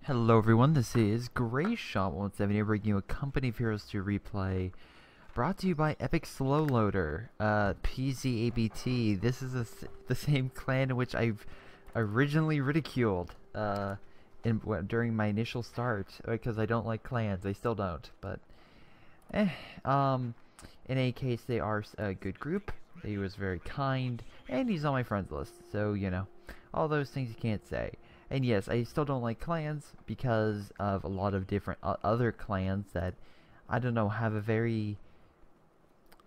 Hello everyone, this is Greyshot 170 bringing you a Company of Heroes 2 replay brought to you by Epic Slow Loader, PZABT. This is the same clan in which I've originally ridiculed during my initial start because I don't like clans. I still don't, but in any case, they are a good group. He was very kind, and he's on my friends list, so you know, all those things you can't say. And yes, I still don't like clans because of a lot of different other clans that, I don't know, have a very,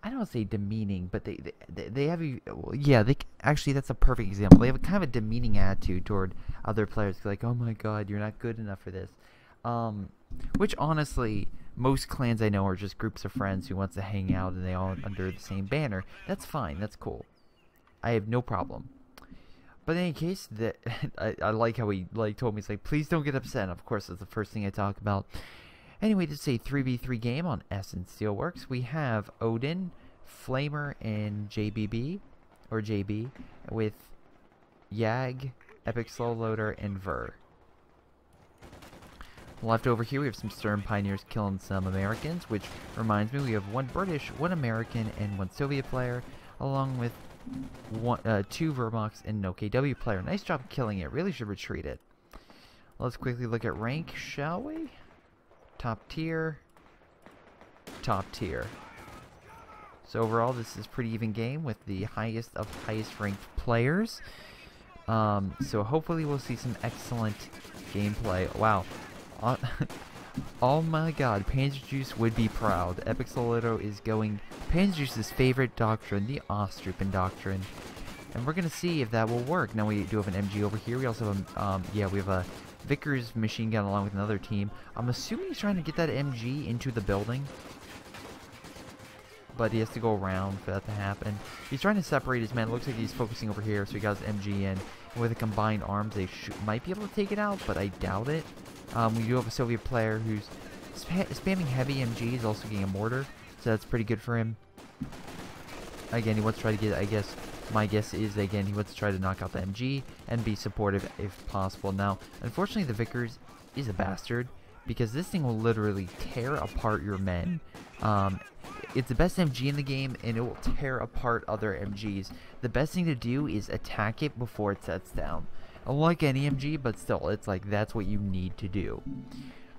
I don't want to say demeaning, but they have a, well, yeah, actually that's a perfect example. They have a kind of a demeaning attitude toward other players, like, oh my god, you're not good enough for this. Which honestly, most clans I know are just groups of friends who wants to hang out and they all under the same banner. That's fine, that's cool. I have no problem. But in any case, I like how he told me, he's like, please don't get upset. And of course, that's the first thing I talk about. Anyway, this is a 3v3 game on Essence Steelworks. We have Odin, Flamer, and JBB, or JB, with Yag, Epic Slow Loader, and Ver. Left over here, we have some Stern Pioneers killing some Americans, which reminds me we have one British, one American, and one Soviet player, along with two Vermox and no KW player. Nice job killing it. Really should retreat it. Let's quickly look at rank, shall we? Top tier. Top tier. So overall, this is a pretty even game with the highest of highest ranked players. So hopefully we'll see some excellent gameplay. Wow. Oh my god, Panzer Juice would be proud. Epic Solito is going Panzer Juice's favorite doctrine, the Ostrupen doctrine. And we're gonna see if that will work. Now we do have an MG over here. We also have yeah, we have a Vickers machine gun along with another team. I'm assuming he's trying to get that MG into the building. But he has to go around for that to happen. He's trying to separate his men. It looks like he's focusing over here, so he got his MG in. And with the combined arms, they might be able to take it out, but I doubt it. We do have a Soviet player who's spamming heavy MGs, also getting a mortar, so that's pretty good for him. Again, he wants to try to get, I guess, my guess is, again, he wants to try to knock out the MG and be supportive if possible. Now, unfortunately, the Vickers is a bastard, because this thing will literally tear apart your men. It's the best MG in the game, and it will tear apart other MGs. The best thing to do is attack it before it sets down. Unlike any MG, but still, it's like, that's what you need to do.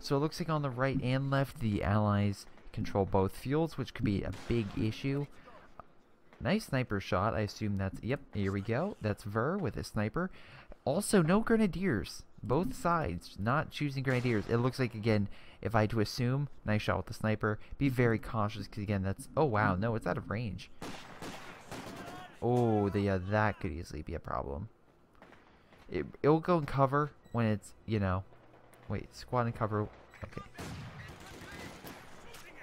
So it looks like on the right and left, the allies control both fields, which could be a big issue. Nice sniper shot. I assume that's, yep, here we go. That's Ver with a sniper. Also, no grenadiers. Both sides not choosing grenadiers. It looks like, again, if I had to assume, nice shot with the sniper. Be very cautious, because again, that's, oh wow, no, it's out of range. Oh, that could easily be a problem. It'll go in cover when it's, you know, wait, squad and cover, okay.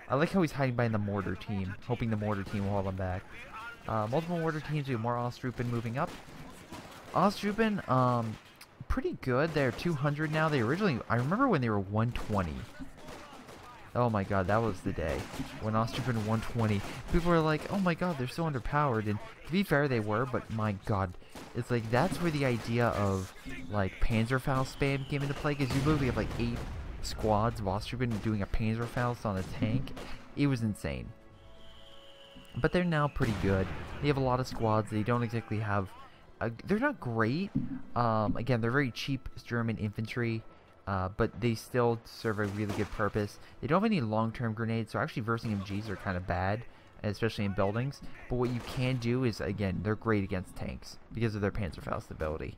I like how he's hiding behind the mortar team, hoping the mortar team will hold him back. Multiple mortar teams, we have more Ostrupen moving up. Ostrupen, pretty good. They're 200 now. They originally, I remember when they were 120. Oh my god, that was the day when Ostrupen 120. People were like, oh my god, they're so underpowered. And to be fair, they were, but my god, it's like, that's where the idea of, like, Panzerfaust spam came into play, because you literally have, like, 8 squads of Ostrupen doing a Panzerfaust on a tank. It was insane. But they're now pretty good. They have a lot of squads. They don't exactly have, they're not great. Again, they're very cheap German infantry. But they still serve a really good purpose. They don't have any long-term grenades, so actually versing MGs are kind of bad, especially in buildings. But what you can do is, again, they're great against tanks because of their Panzerfaust ability.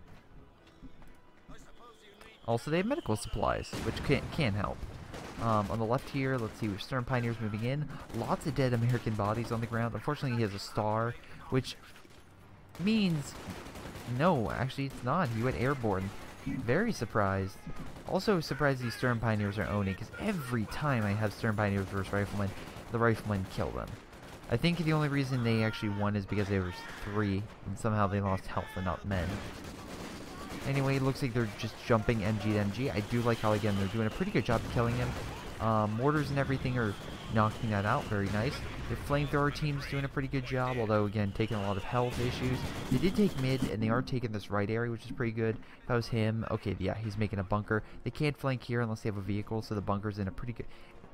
Also, they have medical supplies, which can help. On the left here, let's see, we have Stern Pioneers moving in. Lots of dead American bodies on the ground. Unfortunately, he has a star, which means, no, actually it's not. He went airborne. Very surprised. Also surprised these Stern Pioneers are owning, because every time I have Stern Pioneers versus Riflemen, the Riflemen kill them. I think the only reason they actually won is because there was 3, and somehow they lost health and not men. Anyway, it looks like they're just jumping MG to MG. I do like how, again, they're doing a pretty good job of killing him. Mortars and everything are knocking that out. Very nice. The flamethrower team's doing a pretty good job, although again taking a lot of health issues. They did take mid, and they are taking this right area, which is pretty good. If I was him, okay, yeah, he's making a bunker. They can't flank here unless they have a vehicle, so the bunker's in a pretty good.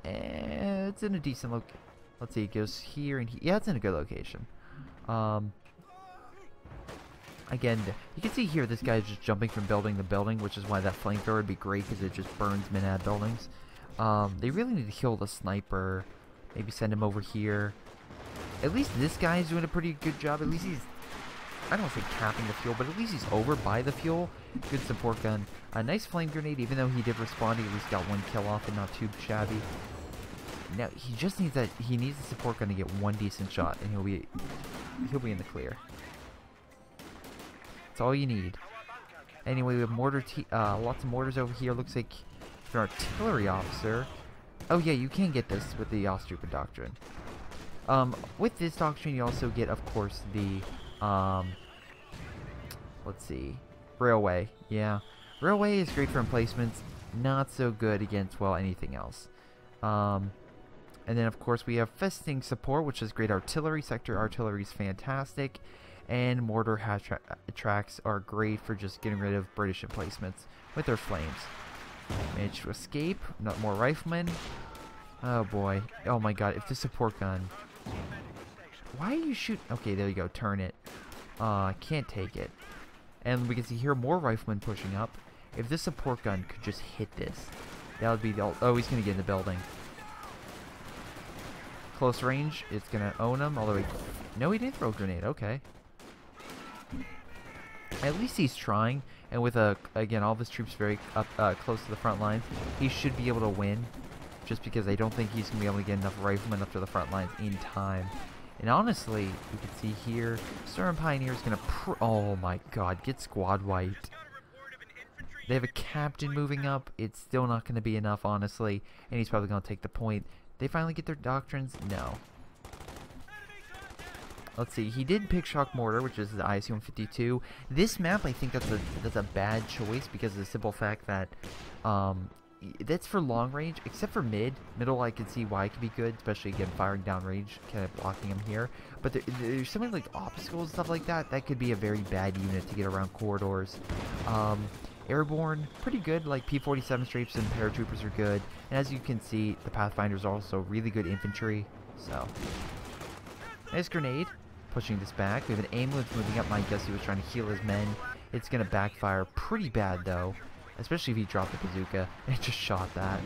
It's in a decent location. Let's see, it goes here and yeah, it's in a good location. Again, you can see here this guy's just jumping from building to building, which is why that flamethrower would be great because it just burns mid-ad buildings. They really need to kill the sniper. Maybe send him over here. At least this guy is doing a pretty good job. At least he's, I don't want to say capping the fuel, but at least he's over by the fuel. Good support gun. A nice flame grenade, even though he did respond, he at least got one kill off and not too shabby. Now he just needs that. He needs the support gun to get one decent shot, and he'll be in the clear. That's all you need. Anyway, we have mortar. Lots of mortars over here. Looks like an artillery officer. Oh yeah, you can get this with the Ostrouper doctrine. With this doctrine, you also get, of course, the let's see, railway. Yeah, railway is great for emplacements. Not so good against, well, anything else. And then, of course, we have festing support, which is great artillery. Sector artillery is fantastic. And mortar tracks are great for just getting rid of British emplacements with their flames. Managed to escape. Not more riflemen. Oh, boy. Oh, my God. If the support gun... Why are you shooting? Okay, there you go. Turn it. I can't take it. And we can see here more riflemen pushing up. If this support gun could just hit this, that would be the... Oh, he's going to get in the building. Close range, it's gonna own him, although no, he didn't throw a grenade. Okay. At least he's trying, and with again, all of his troops very close to the front line, he should be able to win, just because I don't think he's gonna be able to get enough riflemen up to the front lines in time. And honestly, you can see here, Storm Pioneer is gonna oh my God, get squad wiped. They have a captain moving up. It's still not gonna be enough, honestly, and he's probably gonna take the point. They finally get their doctrines? No. Let's see. He did pick shock mortar, which is the IC-152. This map, I think that's a bad choice because of the simple fact that that's for long range, except for mid. Middle, I can see why it could be good, especially again firing down range, kind of blocking him here. But there's something like obstacles and stuff like that. That could be a very bad unit to get around corridors. Airborne, pretty good, like P-47 strafes and paratroopers are good. And as you can see, the Pathfinders are also really good infantry. So, nice grenade, pushing this back. We have an ambulance moving up. I guess he was trying to heal his men. It's going to backfire pretty bad, though. Especially if he dropped the bazooka and just shot that.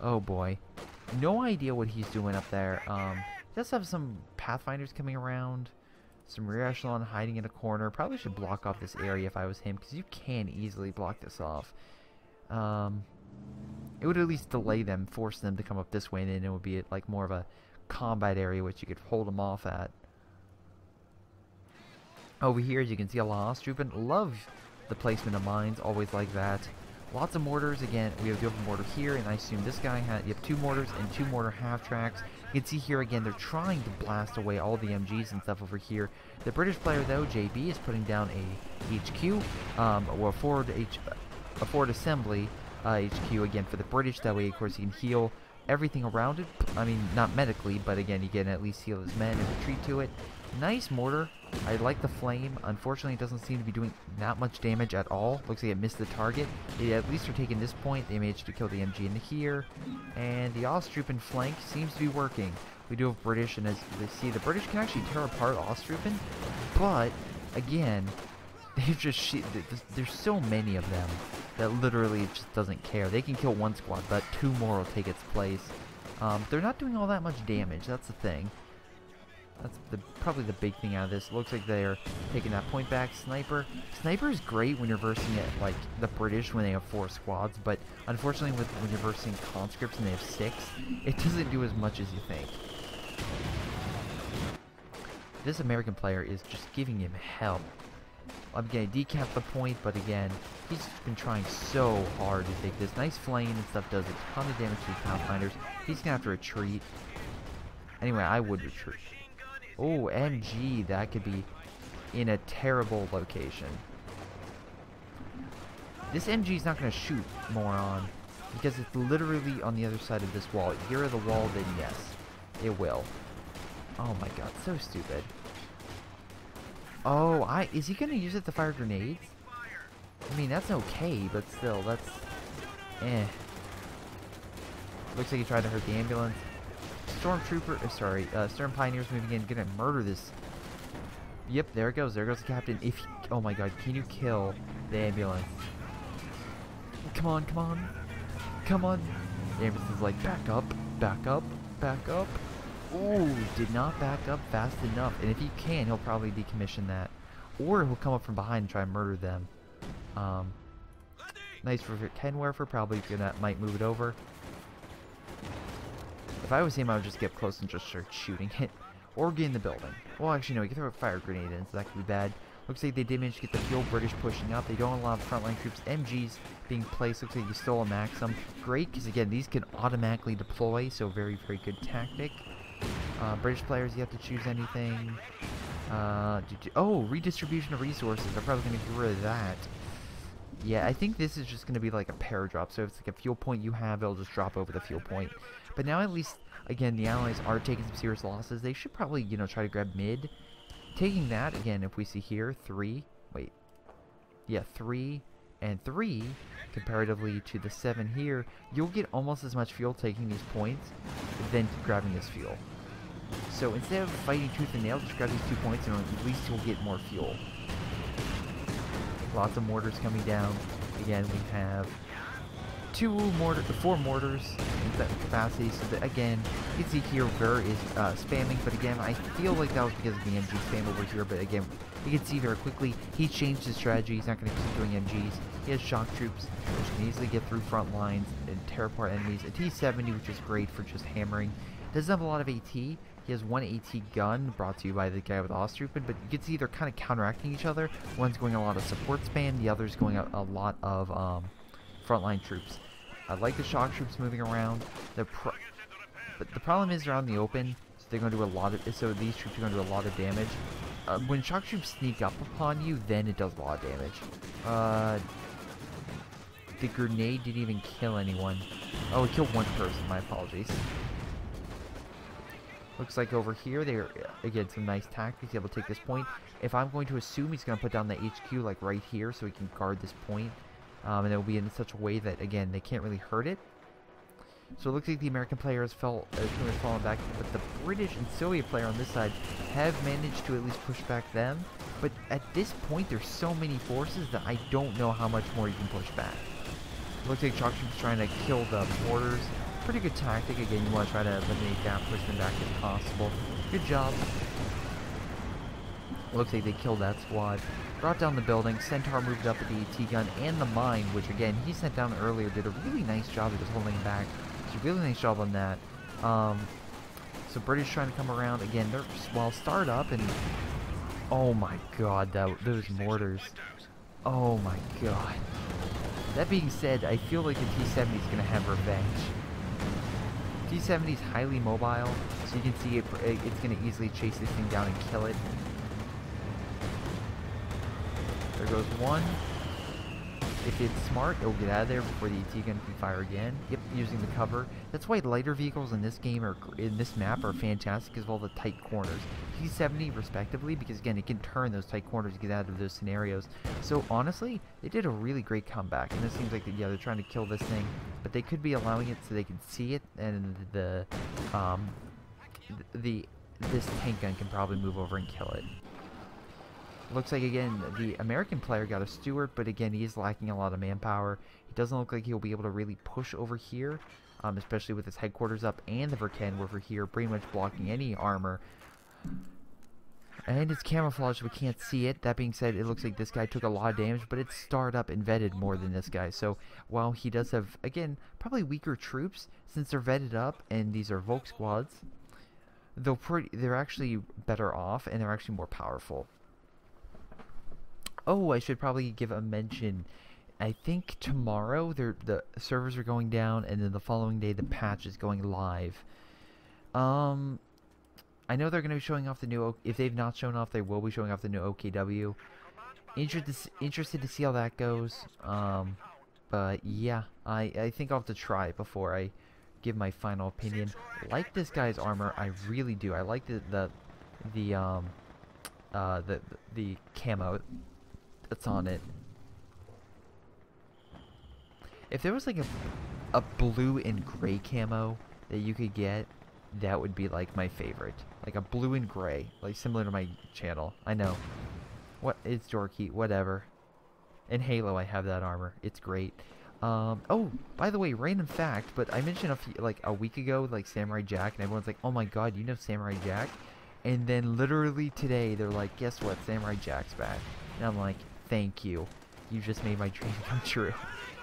Oh, boy. No idea what he's doing up there. He does have some Pathfinders coming around. Some rear echelon hiding in a corner. Probably should block off this area if I was him, because you can easily block this off. It would at least delay them, force them to come up this way, and then it would be like more of a combat area which you could hold them off at. Over here, as you can see, a lot of Ostrouper. Love the placement of mines, always like that. Lots of mortars. Again, we have a mortar here, and I assume this guy had, you have 2 mortars and 2 mortar half tracks. You can see here again, they're trying to blast away all the MGs and stuff over here. The British player, though, JB, is putting down a HQ, or a forward assembly HQ again for the British. That way, of course, you can heal everything around it. I mean, not medically, but again, you can at least heal his men and retreat to it. Nice mortar. I like the flame. Unfortunately, it doesn't seem to be doing that much damage at all. Looks like it missed the target. They at least are taking this point. They managed to kill the MG in here. And the Ostrouper flank seems to be working. We do have British, and as you see, the British can actually tear apart Ostrouper. But, again, they just there's so many of them that literally it just doesn't care. They can kill one squad, but 2 more will take its place. They're not doing all that much damage. That's the thing. That's probably the big thing out of this. Looks like they're taking that point back. Sniper. Sniper is great when you're versing it like the British when they have 4 squads, but unfortunately when you're versing conscripts and they have 6, it doesn't do as much as you think. This American player is just giving him hell. I'm going to decap the point, but again, he's been trying so hard to take this. Nice flame and stuff does a ton of damage to the Pathfinders. He's going to have to retreat. Anyway, I would retreat. Oh, MG, that could be in a terrible location. This MG is not going to shoot, moron, because it's literally on the other side of this wall. If you're at the wall, then yes. It will. Oh my god, so stupid. Oh, is he gonna use it to fire grenades? I mean, that's okay, but still, that's... Eh. Looks like he tried to hurt the ambulance. Storm Pioneers moving in, gonna murder this. Yep, there it goes. There goes the captain. Oh my god, can you kill the ambulance? Come on, come on. Come on. The ambulance is like, back up, back up, back up. Ooh, did not back up fast enough. And if he can, he'll probably decommission that. Or he'll come up from behind and try and murder them. Nice for Kenwerfer, probably might move it over. If I was him, I would just get close and just start shooting it. Or get in the building. Well, actually, no, you can throw a fire grenade in, so that could be bad. Looks like they did manage to get the fuel. British pushing up. They don't allow frontline troops. MGs being placed. Looks like you stole a Maxim. Great, because again, these can automatically deploy, so very, very good tactic. British players, you have to choose anything. Oh, redistribution of resources. They're probably going to get rid of that. Yeah, I think this is just going to be like a paradrop. So if it's like a fuel point you have, it'll just drop over the fuel point. But now at least, again, the Allies are taking some serious losses. They should probably, you know, try to grab mid. Taking that, again, if we see here, 3 and 3, comparatively to the 7 here, you'll get almost as much fuel taking these points than grabbing this fuel. So instead of fighting tooth and nail, just grab these 2 points and at least you'll get more fuel. Lots of mortars coming down. Again, we have 4 mortars in that capacity. So that, again, you can see here Ver is spamming, but again, I feel like that was because of the MG spam over here. But again, you can see very quickly he changed his strategy. He's not going to keep doing MGs. He has shock troops, which can easily get through front lines and tear apart enemies. A T-70, which is great for just hammering. Doesn't have a lot of AT. He has 1 AT gun, brought to you by the guy with Ostrupen, but you can see they're kind of counteracting each other. One's going a lot of support spam, the other's going a lot of frontline troops. I like the shock troops moving around. But the problem is they're out in the open, so they're going to do a lot of. So these troops are going to do a lot of damage. When shock troops sneak up upon you, then it does a lot of damage. The grenade didn't even kill anyone. Oh, it killed 1 person. My apologies. Looks like over here, they're, again, some nice tactics, able to take this point. If I'm going to assume he's going to put down the HQ, like, right here, so he can guard this point. And it will be in such a way that, again, they can't really hurt it. So it looks like the American player has pretty much fallen back, but the British and Soviet player on this side have managed to at least push back them. But at this point, there's so many forces that I don't know how much more you can push back. It looks like shock troops trying to kill the mortars. Pretty good tactic. Again, you want to try to eliminate that, push them back if possible. Good job. Looks like they killed that squad. Brought down the building. Centaur moved up with the AT gun and the mine, which again, he sent down earlier. Did a really nice job of just holding him back. It's a really nice job on that. So British trying to come around. Again, they're start up and... Oh my god, those mortars. Oh my god. That being said, I feel like the T-70 is going to have revenge. T-70 is highly mobile, so you can see it's going to easily chase this thing down and kill it. There goes 1. If it's smart, it'll get out of there before the AT gun can fire again. Yep, using the cover. That's why lighter vehicles in this game or in this map are fantastic because of all the tight corners. T-70 respectively, because again, it can turn those tight corners to get out of those scenarios. So honestly, they did a really great comeback, and it seems like they're trying to kill this thing, but they could be allowing it so they can see it, and this tank gun can probably move over and kill it. Looks like, again, the American player got a Stewart, but again, he is lacking a lot of manpower. He doesn't look like he'll be able to really push over here, especially with his headquarters up and the Verkenwerfer here, pretty much blocking any armor. And it's camouflage, we can't see it. That being said, it looks like this guy took a lot of damage, but it's starred up and vetted more than this guy. So while he does have, again, probably weaker troops, since they're vetted up and these are Volk squads, they're actually better off and they're actually more powerful. Oh, I should probably give a mention. I think tomorrow the servers are going down, and then the following day the patch is going live. I know they're going to be showing off the new... If they've not shown off, they will be showing off the new OKW. Interested to see how that goes. But yeah, I think I'll have to try it before I give my final opinion. Like this guy's armor, I really do. I like the camo that's on it. If there was like a blue and gray camo that you could get, that would be like my favorite. Like a blue and gray, like similar to my channel. I know. What? It's dorky, whatever. In Halo, I have that armor. It's great. Oh, by the way, random fact, but I mentioned like a week ago, like Samurai Jack, and everyone's like, oh my god, you know Samurai Jack? And then literally today, they're like, guess what? Samurai Jack's back. And I'm like, thank you. You just made my dream come true.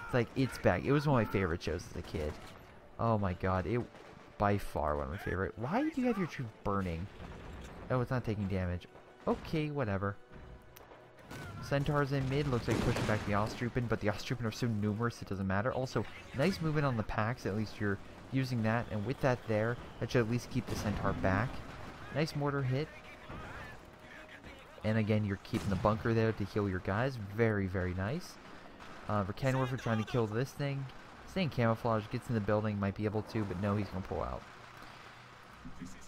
It's like, it's back. It was one of my favorite shows as a kid. Oh my god, it by far one of my favorite. Why do you have your troops burning? Oh, it's not taking damage. Okay, whatever. Centaurs in mid, looks like pushing back the Ostroopen, but the Ostroopen are so numerous it doesn't matter. Also, nice movement on the packs, at least you're using that, and with that there, that should at least keep the Centaur back. Nice mortar hit. And again, you're keeping the bunker there to heal your guys. Very, very nice. For Kenworth trying to kill this thing. Staying camouflage, gets in the building, might be able to, but no, he's going to pull out.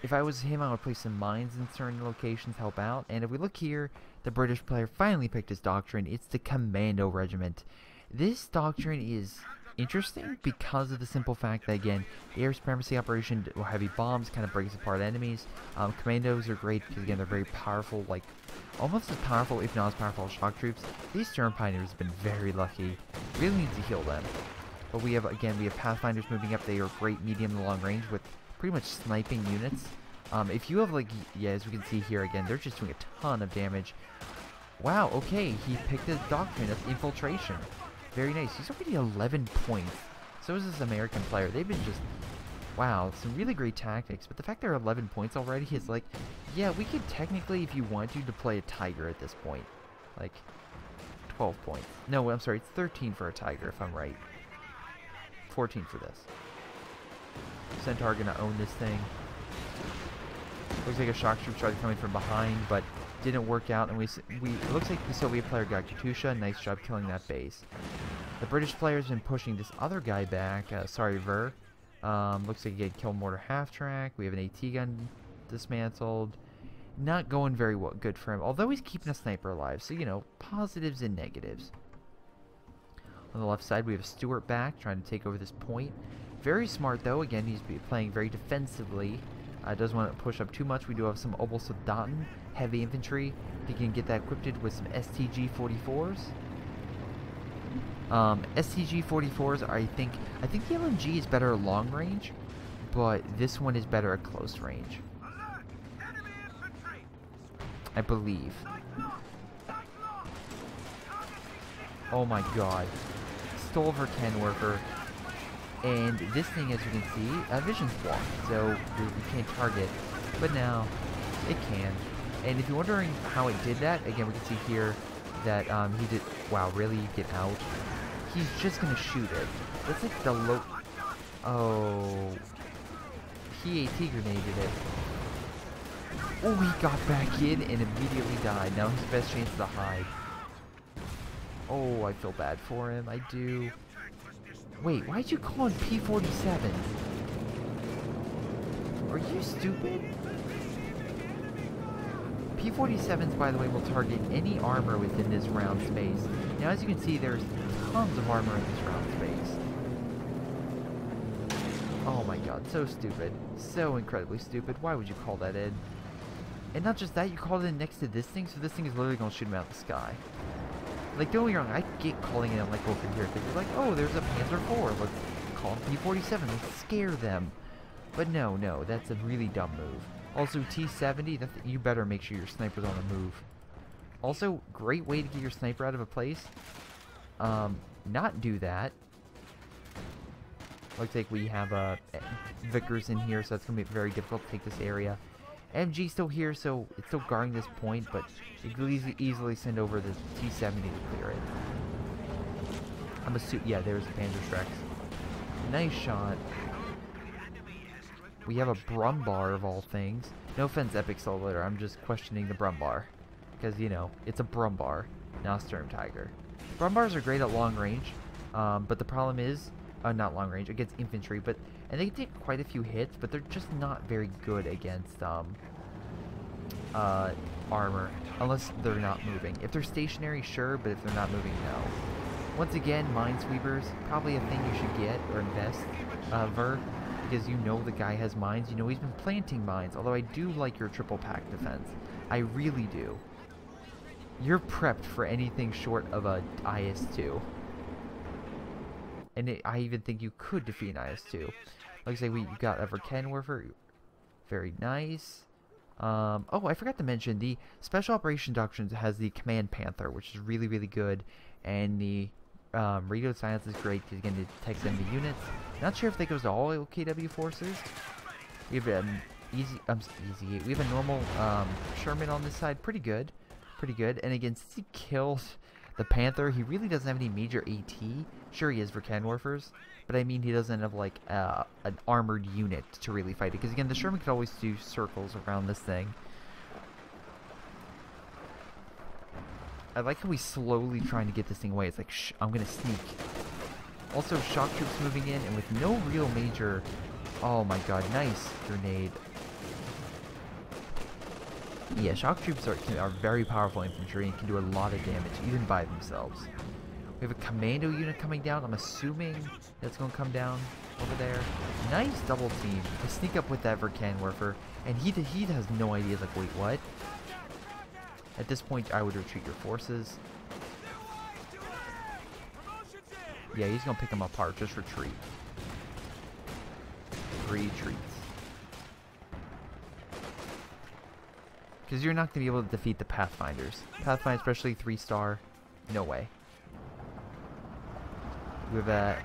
If I was him, I would place some mines in certain locations, help out. And if we look here, the British player finally picked his doctrine. It's the Commando Regiment. This doctrine is interesting because of the simple fact that, again, the air supremacy operation or heavy bombs kind of breaks apart enemies. Commandos are great because, again, they're very powerful, like almost as powerful, if not as powerful as shock troops. These Storm Pioneers have been very lucky. Really need to heal them. But we have, again, we have Pathfinders moving up. They are great medium and long range with pretty much sniping units. If you have, like, yeah, as we can see here, again, they're just doing a ton of damage. Wow, okay, he picked a doctrine of infiltration. Very nice. He's already 11 points. So is this American player. They've been just, wow, some really great tactics. But the fact they're 11 points already is like, yeah, we could technically, if you want to, deploy a Tiger at this point. Like, 12 points. No, I'm sorry, it's 13 for a Tiger, if I'm right. 14 for this. Centaur gonna own this thing. Looks like a shock troop tried coming from behind, but didn't work out, and it looks like the Soviet player got Katusha. Nice job killing that base. The British player's been pushing this other guy back. Sorry, Ver. Looks like he had kill mortar half track. We have an AT gun dismantled. Not going very good for him, although he's keeping a sniper alive. So, you know, positives and negatives. On the left side, we have Stuart back, trying to take over this point. Very smart, though. Again, he's playing very defensively. Doesn't want to push up too much. We do have some Obolsoldaten, heavy infantry. He can get that equipped with some STG-44s. STG-44s are, I think the LMG is better at long range, but this one is better at close range. I believe. Oh my god. Stole for Kenworth. And this thing, as you can see, vision's blocked, so we can't target. But now, it can. And if you're wondering how it did that, again, we can see here that he did... Wow, really? You get out? He's just going to shoot it. That's like the low... Oh... He AT grenaded it. Oh, he got back in and immediately died. Now his best chance is to hide. Oh, I feel bad for him. I do. Wait, why'd you call him P-47? Are you stupid? P-47s, by the way, will target any armor within this round space. Now, as you can see, there's tons of armor in this round space. Oh my god, so stupid. So incredibly stupid. Why would you call that in? And not just that, you called it in next to this thing, so this thing is literally going to shoot him out of the sky. Like, don't get me wrong, I get calling it like over here, because you're like, oh, there's a Panzer IV, let's call him P-47, let's scare them. But no, that's a really dumb move. Also, T-70, you better make sure your sniper's on the move. Also, great way to get your sniper out of a place. Not do that. Looks like we have Vickers in here, so that's going to be very difficult to take this area. MG still here, so it's still guarding this point, but you can easily send over the T-70 to clear it. I'm assuming, yeah, there's the Panzerschrecks. Nice shot. We have a Brumbar of all things. No offense, Epic Solitaire, I'm just questioning the Brumbar. Because, you know, it's a Brumbar, not a Sturm Tiger. Brumbars are great at long range, but the problem is, not long range, against infantry, but, and they can take quite a few hits, but they're just not very good against, armor, unless they're not moving. If they're stationary, sure, but if they're not moving, no. Once again, minesweepers, probably a thing you should get, or invest, because you know the guy has mines, you know he's been planting mines, although I do like your triple pack defense. I really do. You're prepped for anything short of a IS-2. And I even think you could defeat an IS-2. Like I say, we got a Verkenwerfer. Very nice. Oh, I forgot to mention, the Special Operation Doctrine has the Command Panther, which is really, really good. And the radio silence is great because, again, it detects enemy units. Not sure if that goes to all OKW forces. We have we have a normal Sherman on this side. Pretty good. Pretty good. And again, since he killed the Panther, he really doesn't have any major AT. Sure, he has Verkenwerfers, but I mean he doesn't have like an armored unit to really fight it. Because again, the Sherman could always do circles around this thing. I like how he's slowly trying to get this thing away. It's like, shh, I'm gonna sneak. Also, shock troops moving in, and with no real major... Oh my god, nice grenade. Yeah, shock troops are very powerful infantry and can do a lot of damage, even by themselves. We have a commando unit coming down. I'm assuming that's going to come down over there. Nice double team. I sneak up with that Verkenwerfer, and he has no idea. Like, wait, what? At this point, I would retreat your forces. Yeah, he's going to pick them apart. Just retreat. Retreats. Because you're not going to be able to defeat the Pathfinders. Pathfinder, especially 3-star, no way. We have a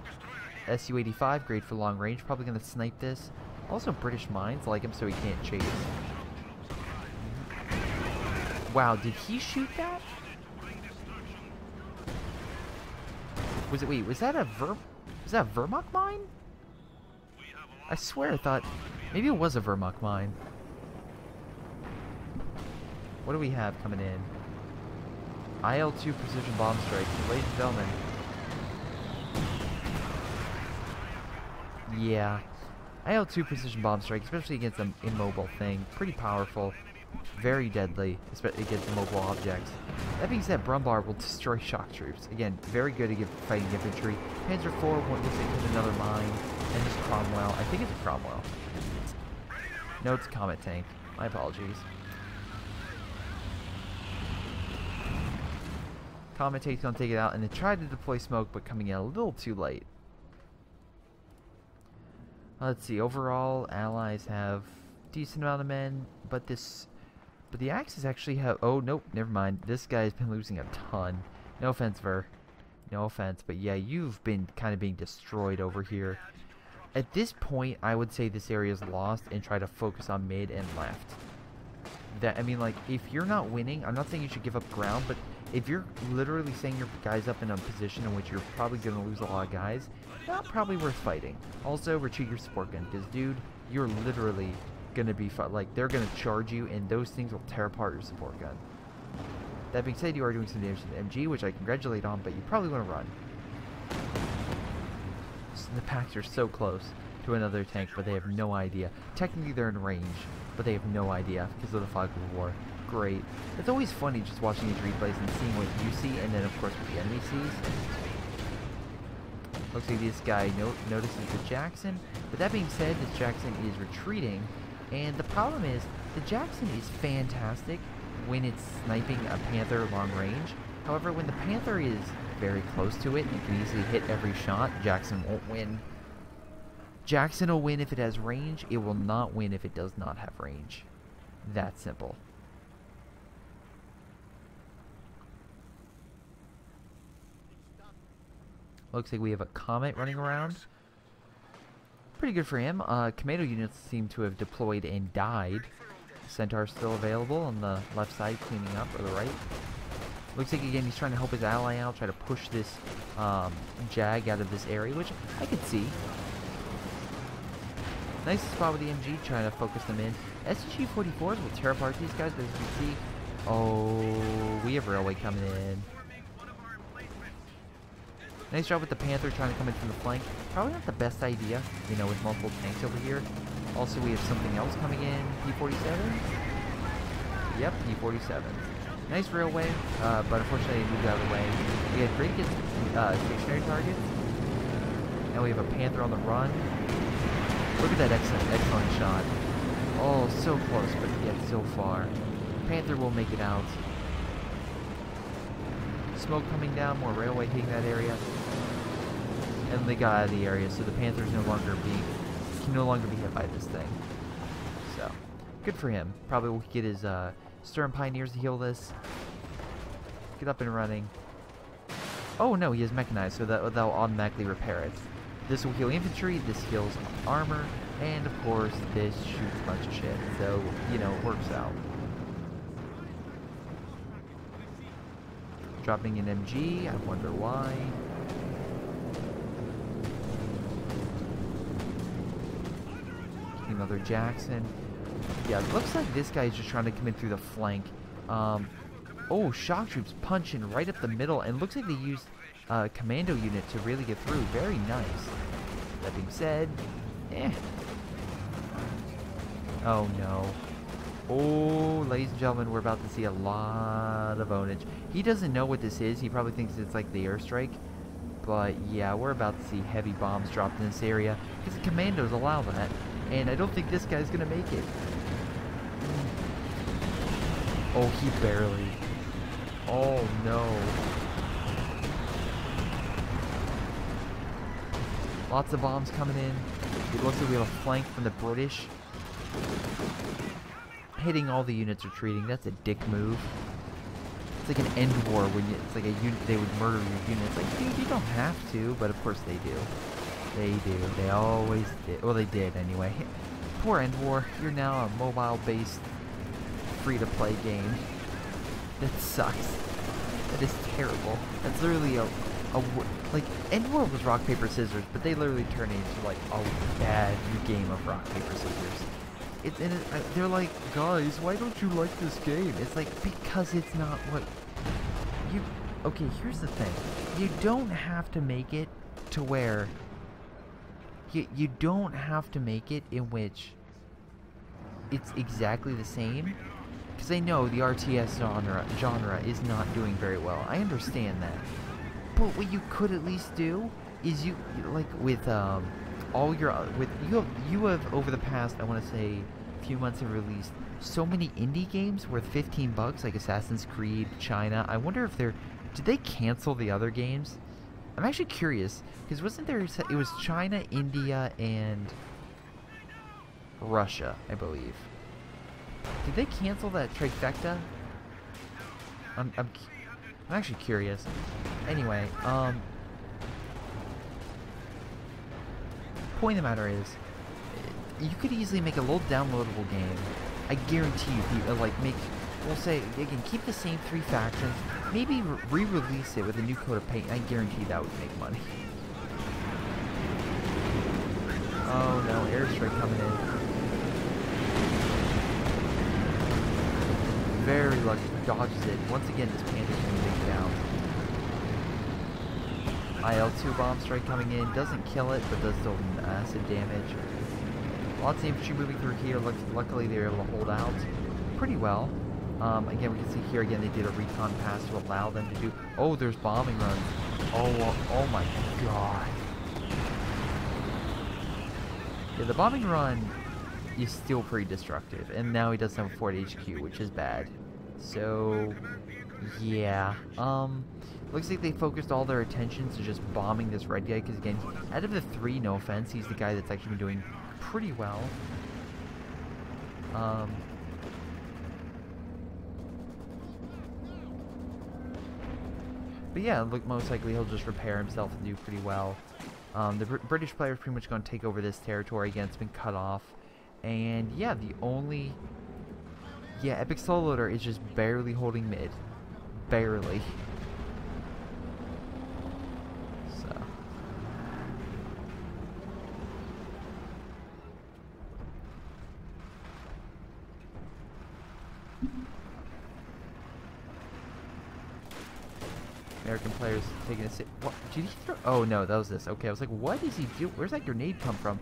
Su-85, great for long range. Probably going to snipe this. Also, British mines like him, so he can't chase. Wow, did he shoot that? Was it? Wait, was that a Wehrmacht mine? I swear I thought maybe it was a Wehrmacht mine. What do we have coming in? IL-2 precision bomb strike. Ladies and gentlemen. Yeah. IL-2 precision bomb strike, especially against an immobile thing. Pretty powerful. Very deadly, especially against immobile objects. That being said, Brumbar will destroy shock troops. Again, very good at fighting infantry. Panzer IV looks like it's another mine. And this Cromwell. I think it's a Cromwell. No, it's a Comet tank. My apologies. Comet tank's gonna take it out, and they tried to deploy smoke, but coming in a little too late. Let's see. Overall, allies have decent amount of men, but the Axis actually have. Oh nope, never mind. This guy's been losing a ton. No offense, Ver. No offense, but yeah, you've been kind of being destroyed over here. At this point, I would say this area is lost, and try to focus on mid and left. That, I mean, like, if you're not winning, I'm not saying you should give up ground, but if you're literally saying your guys up in a position in which you're probably going to lose a lot of guys, not probably worth fighting. Also, retreat your support gun, because, dude, you're literally going to be, like, they're going to charge you, and those things will tear apart your support gun. That being said, you are doing some damage to the MG, which I congratulate on, but you probably want to run. So the packs are so close to another tank, but they have no idea. Technically, they're in range, but they have no idea because of the fog of war. Great. It's always funny just watching these replays and seeing what you see, and then, of course, what the enemy sees. Looks like this guy notices the Jackson, but that being said, this Jackson is retreating, and the problem is, the Jackson is fantastic when it's sniping a Panther long range. However, when the Panther is very close to it and can easily hit every shot, Jackson won't win. Jackson will win if it has range. It will not win if it does not have range. That simple. Looks like we have a Comet running around. Pretty good for him. Commando units seem to have deployed and died. Centaur's still available on the left side, cleaning up, or the right. Looks like, again, he's trying to help his ally out, try to push this Jag out of this area, which I could see. Nice spot with the MG, trying to focus them in. SG-44s will tear apart these guys, but as you can see, oh, we have railway coming in. Nice job with the Panther trying to come in from the flank. Probably not the best idea, you know, with multiple tanks over here. Also, we have something else coming in. P-47? Yep, P-47. Nice railway, but unfortunately it moved out of the way. We had great stationary targets. Now we have a Panther on the run. Look at that excellent shot. Oh, so close, but yet so far. Panther will make it out. Smoke coming down, more railway hitting that area. And they got out of the area, so the Panther's can no longer be hit by this thing. So, good for him. Probably will get his Stern Pioneers to heal this. Get up and running. Oh no, he is mechanized, so that'll automatically repair it. This will heal infantry, this heals armor, and of course, this shoots a bunch of shit. So, you know, it works out. Dropping an MG, I wonder why. Another Jackson. Yeah, it looks like this guy's just trying to come in through the flank. Oh, shock troops punching right up the middle, and looks like they used commando unit to really get through. Very nice. That being said, oh no. Oh, ladies and gentlemen, we're about to see a lot of ownage. He doesn't know what this is. He probably thinks it's like the airstrike. But yeah, we're about to see heavy bombs dropped in this area because the commandos allow that. And I don't think this guy's gonna make it. Oh, he barely. Oh no. Lots of bombs coming in. It looks like we have a flank from the British. Hitting all the units retreating. That's a dick move. It's like an end war when it's like a unit, they would murder your units. Like, dude, you don't have to, but of course they do. They do. They always did. Well, they did anyway. Poor end war. You're now a mobile-based, free-to-play game. That sucks. That is terrible. That's literally like, end war was rock, paper, scissors, but they literally turned it into like a bad game of rock, paper, scissors. They're like, guys, why don't you like this game? It's like, because it's not what you... Okay, here's the thing. You don't have to make it to where... You don't have to make it in which it's exactly the same. Because I know the RTS genre is not doing very well. I understand that. But what you could at least do is you like with all your you have over the past, I want to say, few months have released so many indie games worth $15, like Assassin's Creed, China. I wonder if did they cancel the other games? I'm actually curious, because wasn't there, it was China, India, and Russia, I believe. Did they cancel that trifecta? I'm actually curious. Anyway, point of the matter is, you could easily make a little downloadable game. I guarantee you, we'll say, again, keep the same 3 factions, maybe re-release it with a new coat of paint. I guarantee that would make money. Oh no, airstrike coming in. Very lucky, dodges it. Once again, this Panther's going to take down. IL-2 bomb strike coming in, doesn't kill it, but does still massive damage. Lots of infantry moving through here. Luckily, they were able to hold out pretty well. Again, we can see here again they did a recon pass to allow them to do. Oh, there's bombing runs. Oh my god. Yeah, the bombing run is still pretty destructive, and now he doesn't have a Fort HQ, which is bad. So, yeah. Looks like they focused all their attention to just bombing this red guy, because again, out of the 3, no offense, he's the guy that's actually been doing pretty well. But yeah, look, most likely he'll just repair himself and do pretty well. The British player is pretty much going to take over this territory. Again, it's been cut off. And yeah, Epic Slow Loader is just barely holding mid. Barely. So. American players taking a sit. What? Did he throw? Oh no, that was this. Okay, I was like, what is he do? Where's that grenade come from?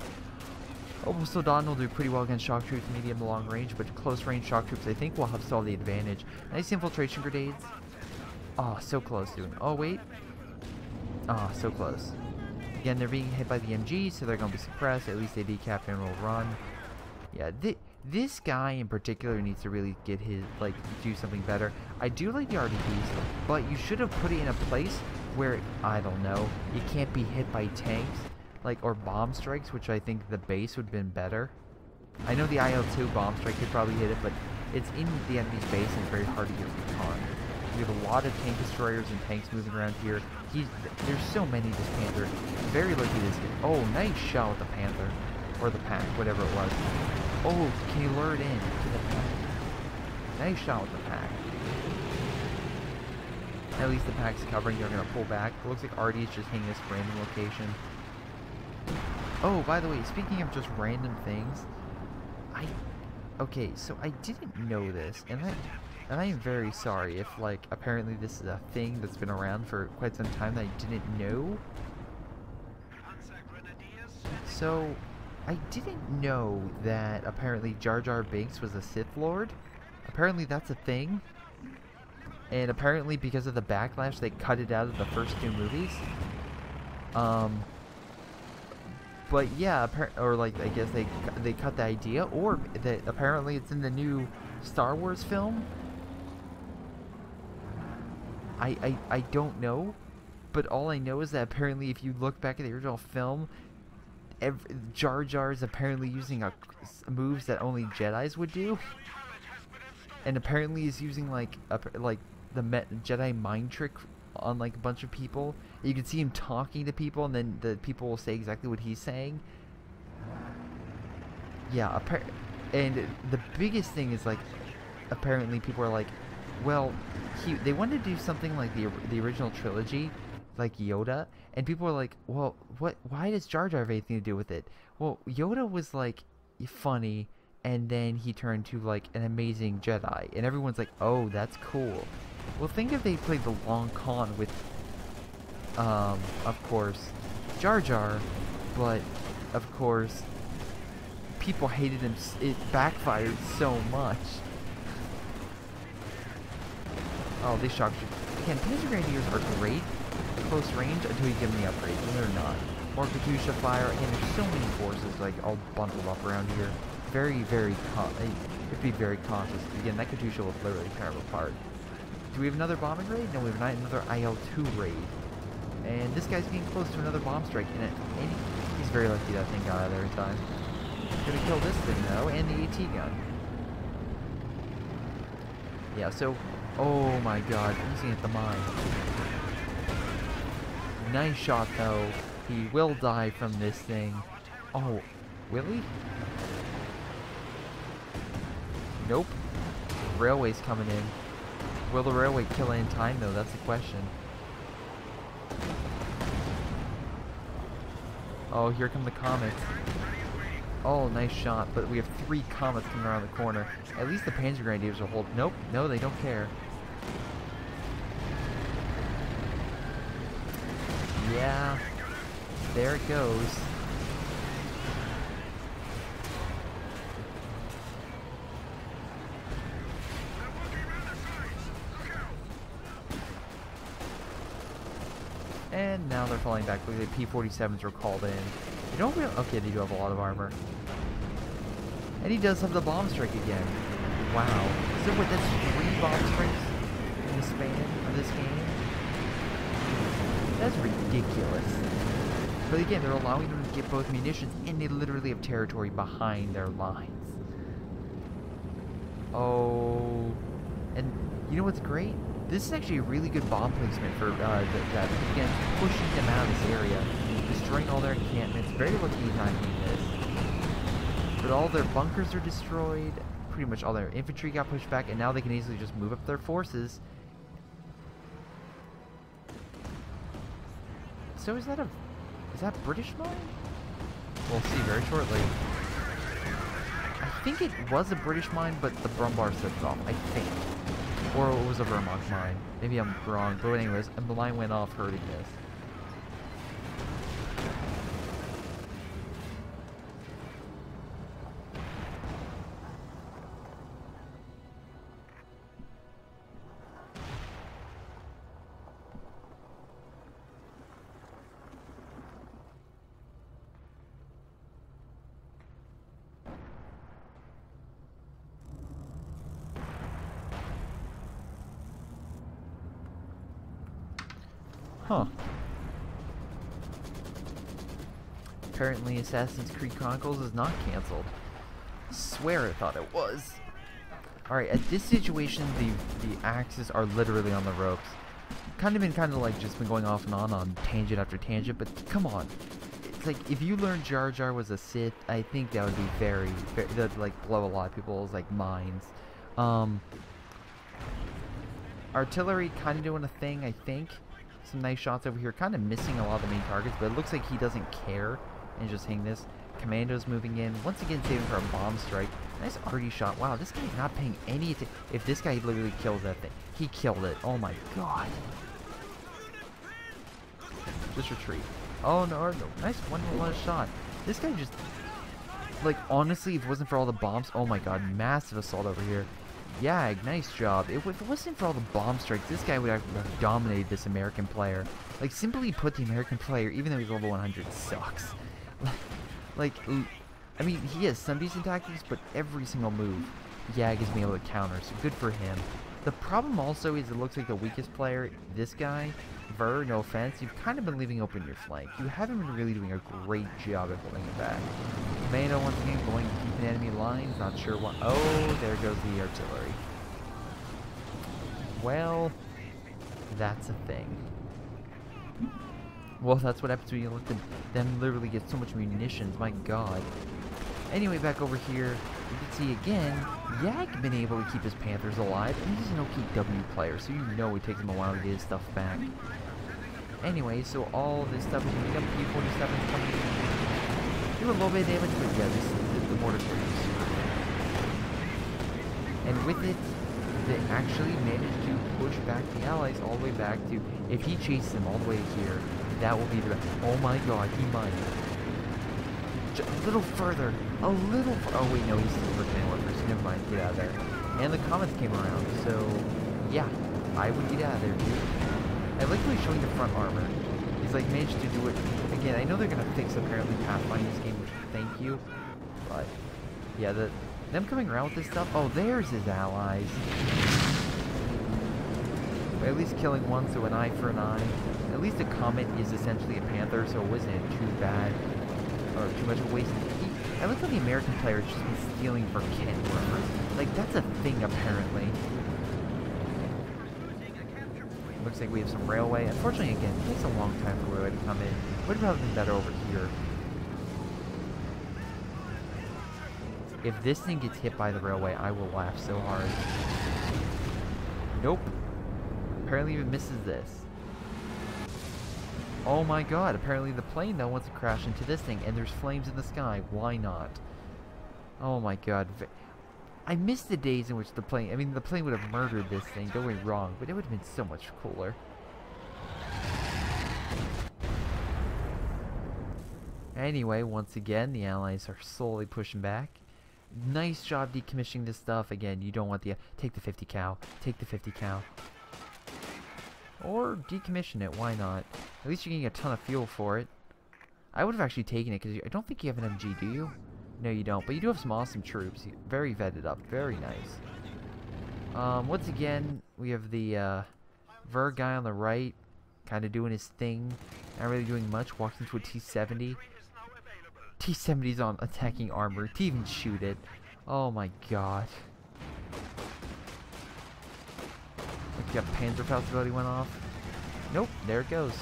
Oh, so Don will do pretty well against shock troops, medium to long range, but close range shock troops, I think, will have still the advantage. Nice infiltration grenades. Oh, so close, dude. Oh, wait. Oh, so close. Again, they're being hit by the MG, so they're going to be suppressed. At least they decap and will run. Yeah, this guy in particular needs to really get his, like, do something better. I do like the RDPs, but you should have put it in a place where, I don't know, you can't be hit by tanks. Like, or bomb strikes, which I think the base would have been better. I know the IL-2 bomb strike could probably hit it, but it's in the enemy's base and it's very hard to get recon. We have a lot of tank destroyers and tanks moving around here. There's so many this Panther. Very lucky this guy. Oh, nice shot with the Panther. Or the pack, whatever it was. Oh, can you lure it in to the pack? Nice shot with the pack. At least the pack's covering. They're going to pull back. It looks like Artie is just hitting this random location. Oh, by the way, speaking of just random things, okay, so I didn't know this, and I am very sorry if, like, apparently this is a thing that's been around for quite some time that I didn't know. So, I didn't know that apparently Jar Jar Binks was a Sith Lord. Apparently that's a thing. And apparently because of the backlash, they cut it out of the first two movies. But yeah, or like I guess they cut the idea, or that apparently it's in the new Star Wars film. I don't know, but all I know is that apparently if you look back at the original film, Jar Jar is apparently using moves that only Jedis would do, and apparently he's using like the Jedi mind trick on like a bunch of people. You can see him talking to people, and then the people will say exactly what he's saying. Yeah, and the biggest thing is like, apparently people are like, well, they wanted to do something like the original trilogy, like Yoda, and people are like, well, why does Jar Jar have anything to do with it? Well, Yoda was like funny, and then he turned to like an amazing Jedi, and everyone's like, oh, that's cool. Well, think if they played the long con with, of course, Jar Jar, but, of course, people hated him. It backfired so much. Oh, these shock troops. Again, Panzer Grenadiers are great close range until you give them the upgrades, and they're not. More Katusha fire. Again, there's so many forces, like, all bundled up around here. Very, very, you have to be very cautious. Again, that Katusha will literally tear them apart. Do we have another bombing raid? No, we have not another IL-2 raid. And this guy's getting close to another bomb strike, and he's very lucky that thing got out of there in time. Gonna kill this thing, though, and the AT gun. Yeah, so, oh my god, easy at the mine. Nice shot, though. He will die from this thing. Oh, will he? Nope. Railway's coming in. Will the railway kill it in time, though? That's the question. Oh, here come the comets. Oh, nice shot. But we have 3 comets coming around the corner. At least the Panzer Grenadiers will hold. Nope. No, they don't care. Yeah. There it goes. And now they're falling back. The P-47s were called in. You don't really... Okay, they do have a lot of armor. And he does have the bomb strike again. Wow. So wait, that's 3 bomb strikes in the span of this game? That's ridiculous. But again, they're allowing them to get both munitions, and they literally have territory behind their lines. Oh. And you know what's great? This is actually a really good bomb placement for that. Again, pushing them out of this area, destroying all their encampments. Very lucky he's not doing this. But all their bunkers are destroyed. Pretty much all their infantry got pushed back, and now they can easily just move up their forces. So is that British mine? We'll see very shortly. I think it was a British mine, but the Brumbar set it off. I think. Or it was a Vermont mine. Maybe I'm wrong. But anyways, a mine went off hurting this. Huh. Apparently Assassin's Creed Chronicles is not cancelled. Swear I thought it was. Alright, at this situation, the axes are literally on the ropes. Kind of like just been going off and on tangent after tangent, but come on. It's like, if you learned Jar Jar was a Sith, I think that would be very that'd like blow a lot of people's like minds. Artillery kind of doing a thing, I think. Some nice shots over here, kind of missing a lot of the main targets, but it looks like he doesn't care and just hitting this. Commandos moving in, once again saving for a bomb strike. Nice arty shot. Wow, this guy's not paying any attention. If this guy literally kills that thing, he killed it. Oh my god. Just retreat. Oh no, no. Nice one shot. This guy just, like, honestly, if it wasn't for all the bombs, oh my god, massive assault over here. Yag, nice job. If it wasn't for all the bomb strikes, this guy would have dominated this American player. Like, simply put, the American player, even though he's level 100, sucks. Like, I mean, he has some decent tactics, but every single move, Yag is being able to counter, so good for him. The problem also is it looks like the weakest player, this guy, Ver, no offense, you've kind of been leaving open your flank. You haven't been really doing a great job at holding it back. Commando once again going deep in enemy lines, not sure what. Oh, there goes the artillery. Well, that's a thing. Well, that's what happens when you let them literally get so much munitions, my god. Anyway, back over here, you can see again, Yag been able to keep his Panthers alive, and he's an OKW player, so you know it takes him a while to get his stuff back. Anyway, so all this stuff is moving up, P-47 is coming in. Do a little bit of damage, but yeah, this is the mortar strike is super good. And with it, they actually managed to push back the Allies all the way back to, if he chases them all the way here, that will be the, oh my god, he might. A little further, a little, oh wait, no, he's still working in workers, so never mind, get out of there. And the comments came around, so, yeah, I would get out of there, dude. I like how he's showing the front armor. He's like managed to do it, again, I know they're gonna fix apparently Pathfinder this game, which thank you, but, yeah, them coming around with this stuff, oh, there's his allies. But at least killing one, so an eye for an eye. At least a Comet is essentially a Panther, so it wasn't too bad. Or too much of a waste. I look at the American player just been stealing for Kent workers. Like, that's a thing, apparently. Looks like we have some railway. Unfortunately, again, it takes a long time for railway to come in. Would have been better over here. If this thing gets hit by the railway, I will laugh so hard. Nope. Apparently even misses this. Oh my god, apparently the plane though wants to crash into this thing, and there's flames in the sky. Why not? Oh my god. I miss the days in which the plane, I mean the plane would have murdered this thing, don't get me wrong, but it would have been so much cooler. Anyway, once again, the Allies are slowly pushing back. Nice job decommissioning this stuff. Again, you don't want the, take the 50 cal, take the 50 cal. Or decommission it, why not? At least you're getting a ton of fuel for it. I would have actually taken it, because I don't think you have an MG, do you? No, you don't, but you do have some awesome troops. Very vetted up, very nice. Once again, we have the Ver guy on the right, kind of doing his thing. Not really doing much, walks into a T-70. T-70's on attacking armor to even shoot it. Oh my god. Like, yeah, Panzerfaust ability went off. Nope, there it goes.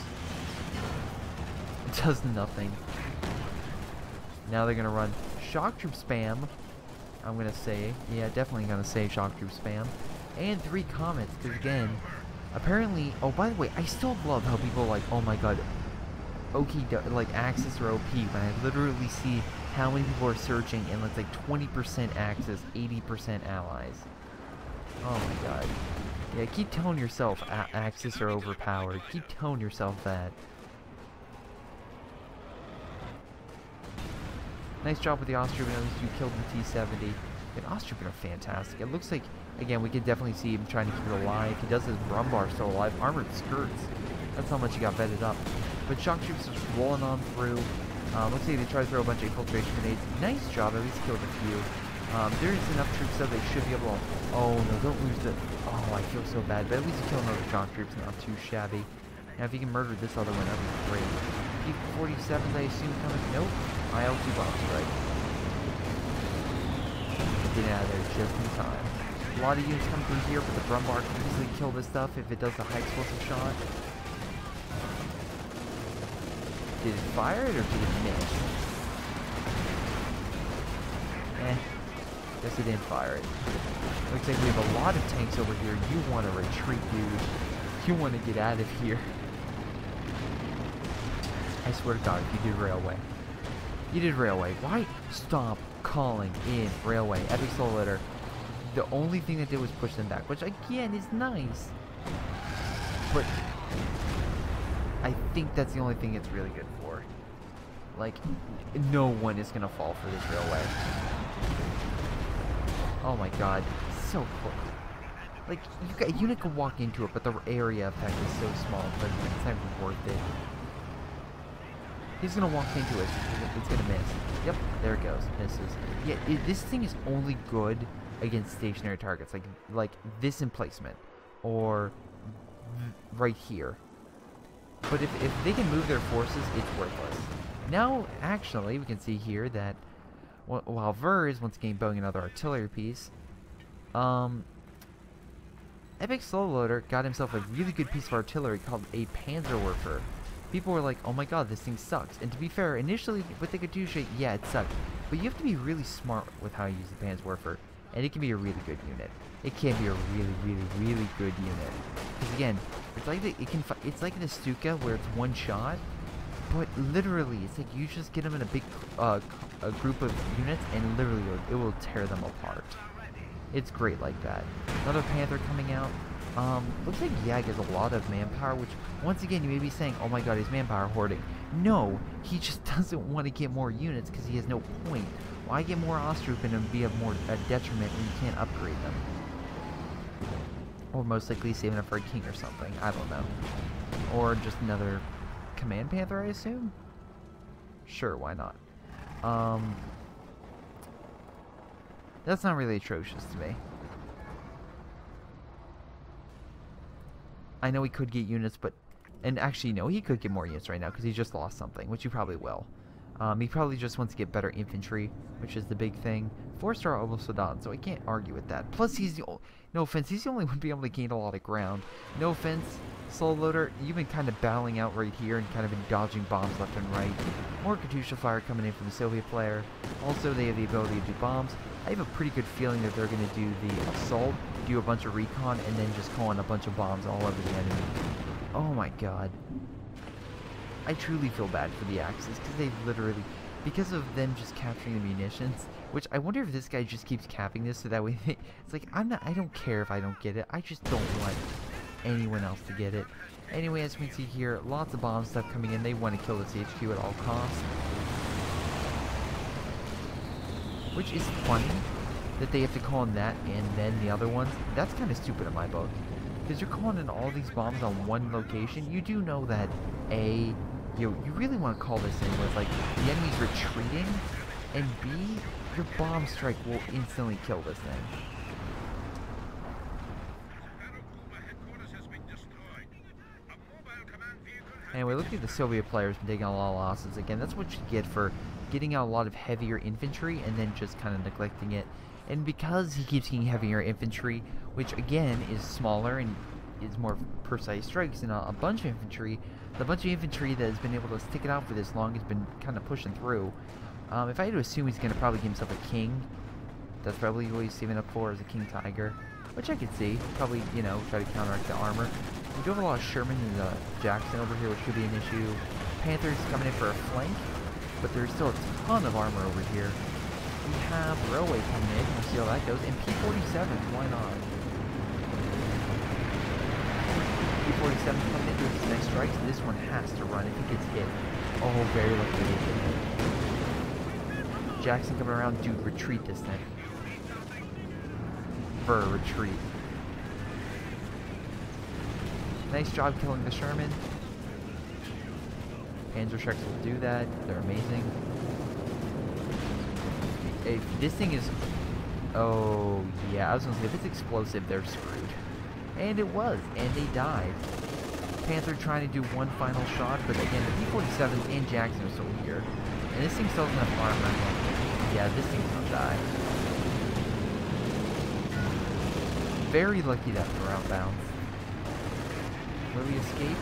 It does nothing. Now they're gonna run shock troop spam. I'm gonna say, yeah, definitely gonna say shock troop spam. And 3 comets, because again, apparently, oh, by the way, I still love how people like, oh my god, like Axis or OP, when I literally see how many people are searching and it's like 20% Axis, 80% allies. Oh my god. Yeah, keep telling yourself Axis are overpowered. Keep telling yourself that. Nice job with the Austrian. At least you killed the T-70. And Austrian are fantastic. It looks like, again, we can definitely see him trying to keep it alive. He does his Brumbar still alive. Armored skirts. That's how much he got vetted up. But shock troops just rolling on through. Looks like they try to throw a bunch of infiltration grenades. Nice job. At least killed a few. There's enough troops so they should be able to... Oh, no, don't lose the... Oh, I feel so bad. But at least you kill another shock troops. Not too shabby. Now, if you can murder this other one, that'd be great. P-47s, I assume, coming... Nope. IL-2 bomb strike. Get out of there just in time. A lot of units come through here, but the Brumbar can easily kill this stuff if it does the high explosive shot. Did it fire it or did it miss? Guess it didn't fire it. Looks like we have a lot of tanks over here. You want to retreat, dude. You want to get out of here. I swear to God, if you did railway. You did railway. Why? Stop calling in railway. Epic Soul Litter. The only thing that did was push them back, which again is nice. But I think that's the only thing it's really good for. Like, no one is gonna fall for this railway. Oh my God, so close. Like, a unit can walk into it, but the area effect is so small, but it's not even worth it. He's gonna walk into it. It's gonna miss. Yep, there it goes. Misses. Yeah, this thing is only good against stationary targets, like this emplacement, or right here. But if they can move their forces, it's worthless. Now, actually, we can see here that while Ver is once again bowing another artillery piece, Epic Slow Loader got himself a really good piece of artillery called a Panzerwerfer. People were like, oh my God, this thing sucks. And to be fair, initially with the Katyusha, yeah, it sucked. But you have to be really smart with how you use the Panzerwerfer. And it can be a really good unit. It can be a really, really, really good unit. Because again, it's like it's like the Stuka where it's one shot. But literally, it's like you just get them in a big a group of units, and literally it will tear them apart. It's great like that. Another Panther coming out. Looks like Yag has a lot of manpower, which, once again, you may be saying, oh my God, he's manpower hoarding. No, he just doesn't want to get more units because he has no point. Why get more Ostrupen and be a detriment when you can't upgrade them? Or most likely saving it for a king or something. I don't know. Or just another Command Panther, I assume? Sure, why not? That's not really atrocious to me. I know he could get units, but... And actually, no, he could get more units right now, because he just lost something, which he probably will. He probably just wants to get better infantry, which is the big thing. 4-star Obosodan, so I can't argue with that. Plus, he's the... No offense, he's the only one being able to gain a lot of ground. No offense, Slow Loader, you've been kind of battling out right here and kind of been dodging bombs left and right. More Katyusha fire coming in from the Soviet player. Also, they have the ability to do bombs. I have a pretty good feeling that they're going to do the assault, do a bunch of recon, and then just call in a bunch of bombs all over the enemy. Oh my God. I truly feel bad for the Axis, because they literally, because of them just capturing the munitions, which I wonder if this guy just keeps capping this so that way, it's like, I don't care if I don't get it, I just don't want anyone else to get it. Anyway, as we can see here, lots of bomb stuff coming in. They want to kill this HQ at all costs. Which is funny, that they have to call in that and then the other ones. That's kind of stupid in my book. Because you're calling in all these bombs on one location. You do know that, A, you really want to call this in where it's like, the enemy's retreating, and B, your bomb strike will instantly kill this thing. Anyway, look at the Soviet players been taking a lot of losses. Again, that's what you get for getting out a lot of heavier infantry and then just kind of neglecting it. And because he keeps getting heavier infantry, which again is smaller and is more precise strikes than a bunch of infantry, the bunch of infantry that has been able to stick it out for this long has been kind of pushing through. If I had to assume he's going to probably give himself a king, that's probably what he's saving up for, as a King Tiger, which I could see. Probably, you know, try to counteract the armor. We do have a lot of Sherman and Jackson over here, which could be an issue. Panthers coming in for a flank, but there's still a ton of armor over here. We have Railway coming in, we'll see how that goes, and P-47s, why not? P-47 coming into its next strikes. This one has to run if it gets hit. Oh, very lucky to get hit. Jackson coming around. Dude, retreat this thing. For a retreat. Nice job killing the Sherman. Panzer Shreks will do that. They're amazing. If this thing is... Oh, yeah. I was going to say, if it's explosive, they're screwed. And it was. And they died. Panther trying to do one final shot. But again, the P-47s and Jackson are still here. And this thing still doesn't have armor. Yeah, this thing's going to die. Very lucky that for outbounds. Will he escape?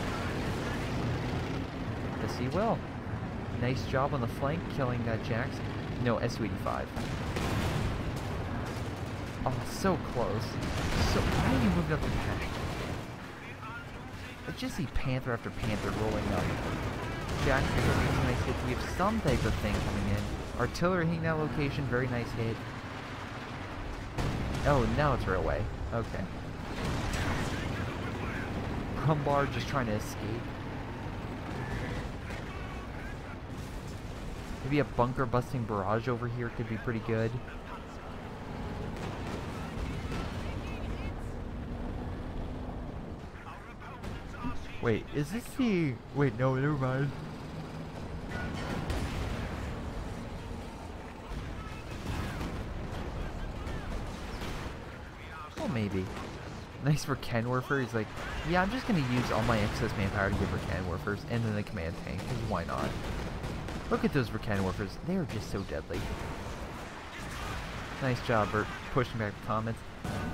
Yes, he will. Nice job on the flank, killing Jackson. No, Su-85. Oh, so close. So, why are you moving up the pack? I just see Panther after Panther rolling up. Jackson getting a nice hit. We have some type of thing coming in. Artillery hitting that location, very nice hit. Oh, now it's railway. Okay. Rumbar just trying to escape. Maybe a bunker busting barrage over here could be pretty good. Wait, is this the... Wait, no, never mind. Well, maybe. Nice for Kenwerfer. He's like, yeah, I'm just going to use all my excess manpower to give for Kenwerfers and then the command tank, because why not? Look at those Kenwerfers. They're just so deadly. Nice job, Bert, pushing back the comments.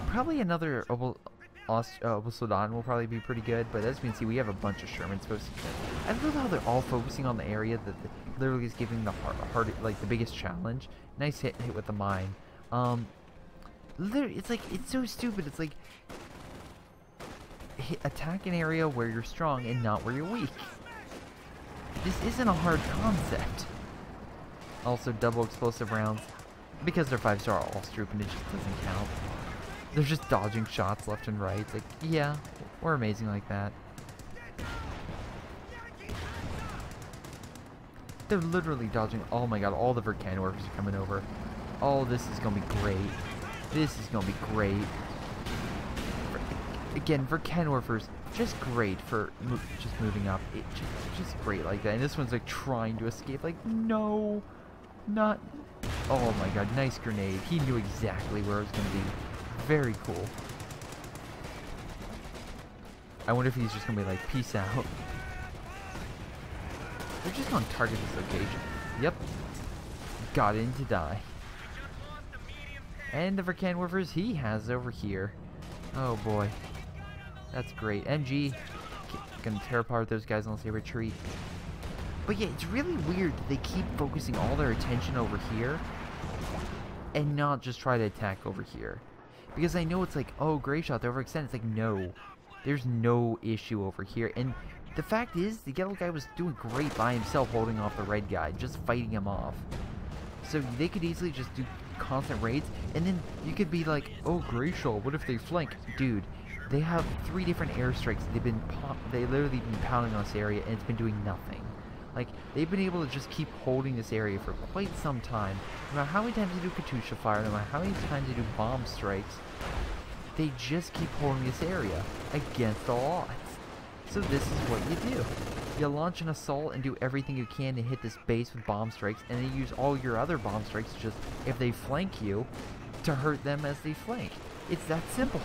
Probably another Obelsodan will probably be pretty good, but as we can see, we have a bunch of Shermans supposed to get. I love how they're all focusing on the area that literally is giving the like the biggest challenge. Nice hit with the mine. Literally, it's so stupid. It's like attack an area where you're strong and not where you're weak. This isn't a hard concept. Also, double explosive rounds. Because they're 5-star all stroop and it just doesn't count. They're just dodging shots left and right. It's like, yeah, we're amazing like that. They're literally dodging. Oh my god, all the Vulcanworkers are coming over. Oh, this is gonna be great. This is gonna be great. Again, Vulcanworkers, just great for just moving up. It just great like that. And this one's like trying to escape. Like, no, not. Oh my god, nice grenade. He knew exactly where it was gonna be. Very cool. I wonder if he's just gonna be like, peace out. They're just gonna target this location. Yep. Got in to die. And the Vulcanwerfers he has over here. Oh boy. That's great. MG gonna tear apart those guys unless they retreat. But yeah, it's really weird that they keep focusing all their attention over here and not just try to attack over here. Because I know it's like, oh, Greyshot, they're overextended. It's like, no. There's no issue over here. And the fact is, the yellow guy was doing great by himself holding off the red guy, just fighting him off. So they could easily just do constant raids, and then you could be like, oh, Greyshot, what if they flank? Dude, they have 3 different airstrikes. They literally been pounding on this area, and it's been doing nothing. Like, they've been able to just keep holding this area for quite some time. No matter how many times they do Katyusha fire, no matter how many times they do bomb strikes, they just keep holding this area against all odds. So this is what you do. You launch an assault and do everything you can to hit this base with bomb strikes, and then you use all your other bomb strikes just, if they flank you, to hurt them as they flank. It's that simple.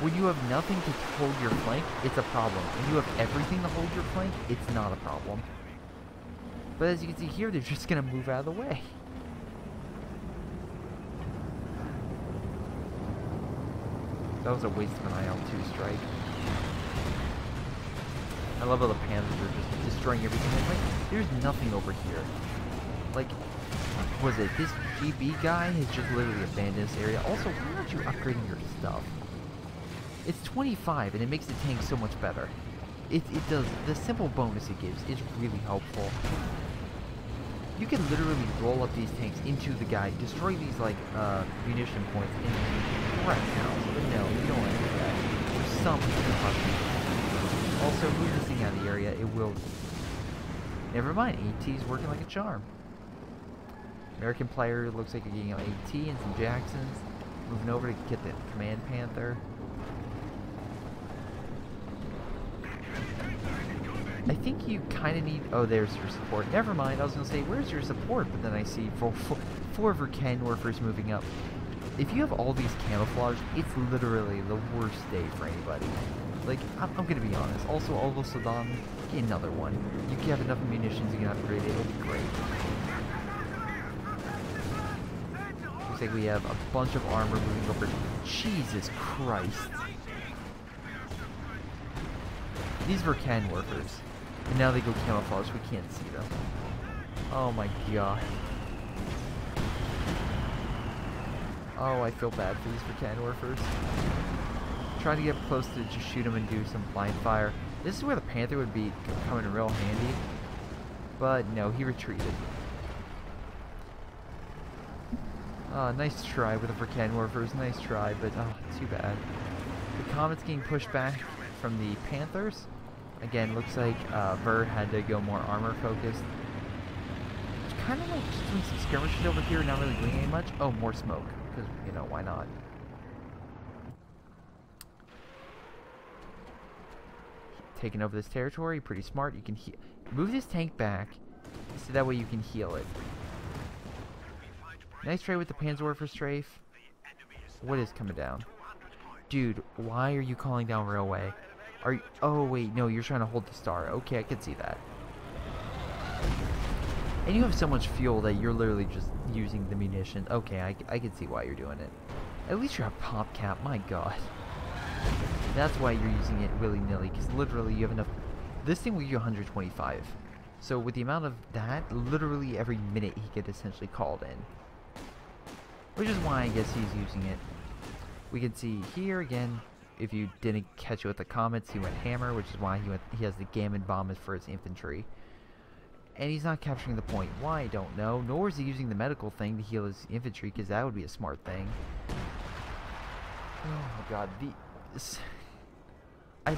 When you have nothing to hold your flank, it's a problem. When you have everything to hold your flank, it's not a problem. But as you can see here, they're just going to move out of the way. That was a waste of an IL-2 strike. I love how the Panthers are just destroying everything. Like, there's nothing over here. Like, was it this GB guy has just literally abandoned this area? Also, why aren't you upgrading your stuff? It's 25, and it makes the tank so much better. It does. The simple bonus it gives is really helpful. You can literally roll up these tanks into the guy, destroy these, like, munition points, and wreck house. But no, you don't want to do that. You're some possibility. Also, moving this thing out of the area, it will... Never mind, AT's working like a charm. American player looks like you're getting an AT and some Jacksons. Moving over to get the Command Panther. I think you kind of need... Oh, there's your support. Never mind, I was going to say, where's your support? But then I see four Verken Warfers moving up. If you have all these camouflage, it's literally the worst day for anybody. Like, I'm going to be honest. Also, Alvo Saddam, get another one. You can have enough munitions, you can upgrade it, it'll be great. Looks like we have a bunch of armor moving over. Jesus Christ. These were Verken Warfers. And now they go camouflage, we can't see them. Oh my god. Oh, I feel bad for these Verken Warfers. Trying to get up close to just shoot them and do some blind fire. This is where the Panther would be coming real handy. But no, he retreated. Nice try with the Verken Warfers, nice try, but too bad. The Comet's getting pushed back from the Panthers. Again, looks like Ver had to go more armor focused. Kind of like just doing some skirmishes over here, not really doing any much. Oh, more smoke, because, you know, why not? Taking over this territory, pretty smart. You can move this tank back, so that way you can heal it. Nice trade with the Panzerwerfer strafe. What is coming down? Dude, why are you calling down railway? Are you... Oh, wait, no, you're trying to hold the star. Okay, I can see that. And you have so much fuel that you're literally just using the munitions. Okay, I can see why you're doing it. At least you have pop cap, my god. That's why you're using it willy-nilly, because literally you have enough... This thing will give you 125. So with the amount of that, literally every minute he could essentially called in. Which is why I guess he's using it. We can see here again, if you didn't catch it with the comets, he went hammer, which is why he has the Gammon bomb for his infantry. And he's not capturing the point. Why, I don't know. Nor is he using the medical thing to heal his infantry, because that would be a smart thing. Oh my god, I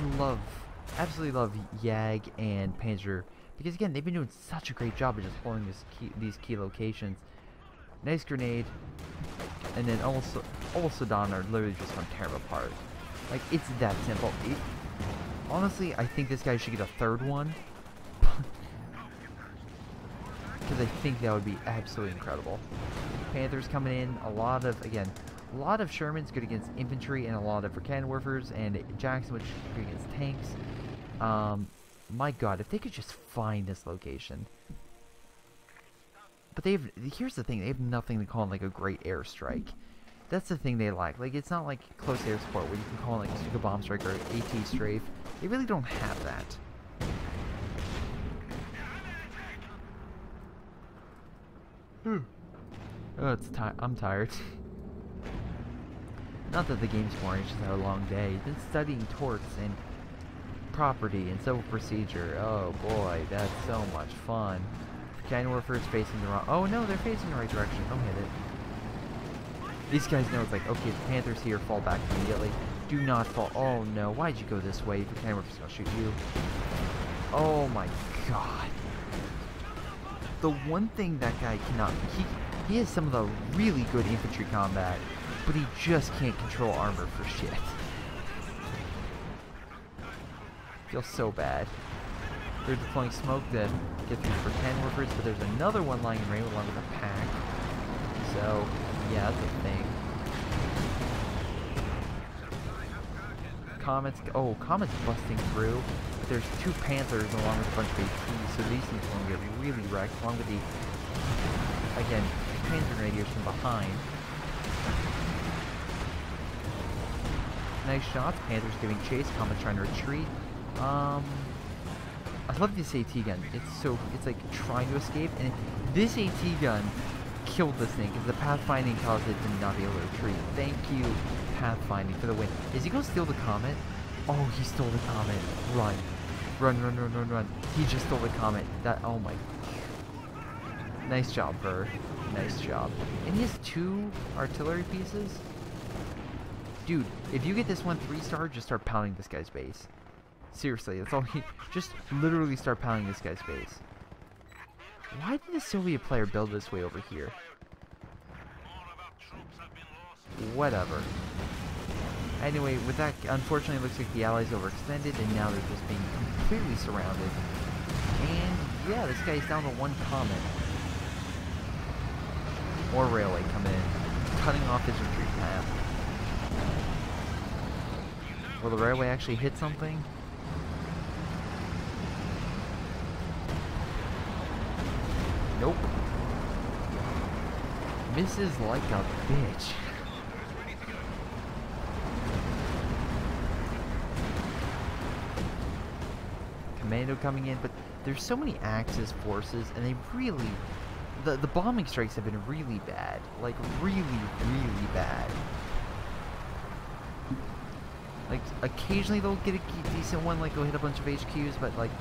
absolutely love Yag and Panzer, because again, they've been doing such a great job of just holding these key locations. Nice grenade, and then also Saddam are literally just gonna tear them apart. Like, it's that simple. Honestly, I think this guy should get a third one, because I think that would be absolutely incredible. Panthers coming in, a lot of Shermans good against infantry, and a lot of Verken Warfers, and Jackson, which is good against tanks. My god, if they could just find this location. But here's the thing, they have nothing to call in like a great airstrike. That's the thing they lack. Like, it's not like close air support where you can call in like a Stuka bomb strike or AT strafe. They really don't have that. Oh, I'm tired. Not that the game's boring, it's just had a long day. Been studying torques and property and civil procedure. Oh boy, that's so much fun. Verken Warfers facing the wrong... Oh no, they're facing the right direction. Don't hit it. These guys know it's like, okay, the Panthers here, fall back immediately. Do not fall. Oh no, why'd you go this way? Verken Warfers gonna shoot you. Oh my god. The one thing that guy cannot... He has some of the really good infantry combat, but he just can't control armor for shit. Feels so bad. They're deploying smoke to get through Verken Warfers, but there's another one lying in range along with a pack. So, yeah, that's a thing. Comet's busting through. But there's two Panthers along with a bunch of ATs, so these things are going to get really wrecked, along with the, again, Panzer radios from behind. Nice shots. Panthers giving chase. Comet trying to retreat. I love this AT gun. It's like trying to escape, and this AT gun killed this thing because the pathfinding caused it to not be able to retreat. Thank you, pathfinding, for the win. Is he gonna steal the comet? Oh, he stole the comet. Run. Run, run, run, run, run. He just stole the comet. Oh my. Nice job, Burr. Nice job. And he has 2 artillery pieces. Dude, if you get this one 3-star, just start pounding this guy's base. Seriously, that's all he... Just literally start pounding this guy's base. Why did the Soviet player build this way over here? Whatever. Anyway, with that, unfortunately, it looks like the Allies overextended, and now they're just being completely surrounded. And, yeah, this guy's down to 1 comet. More railway coming in, cutting off his retreat path. Will the railway actually hit something? Nope. Misses like a bitch. Commando coming in, but there's so many Axis forces, and they really... The bombing strikes have been really bad. Like, really, really bad. Like, occasionally they'll get a decent one, like go hit a bunch of HQs, but like,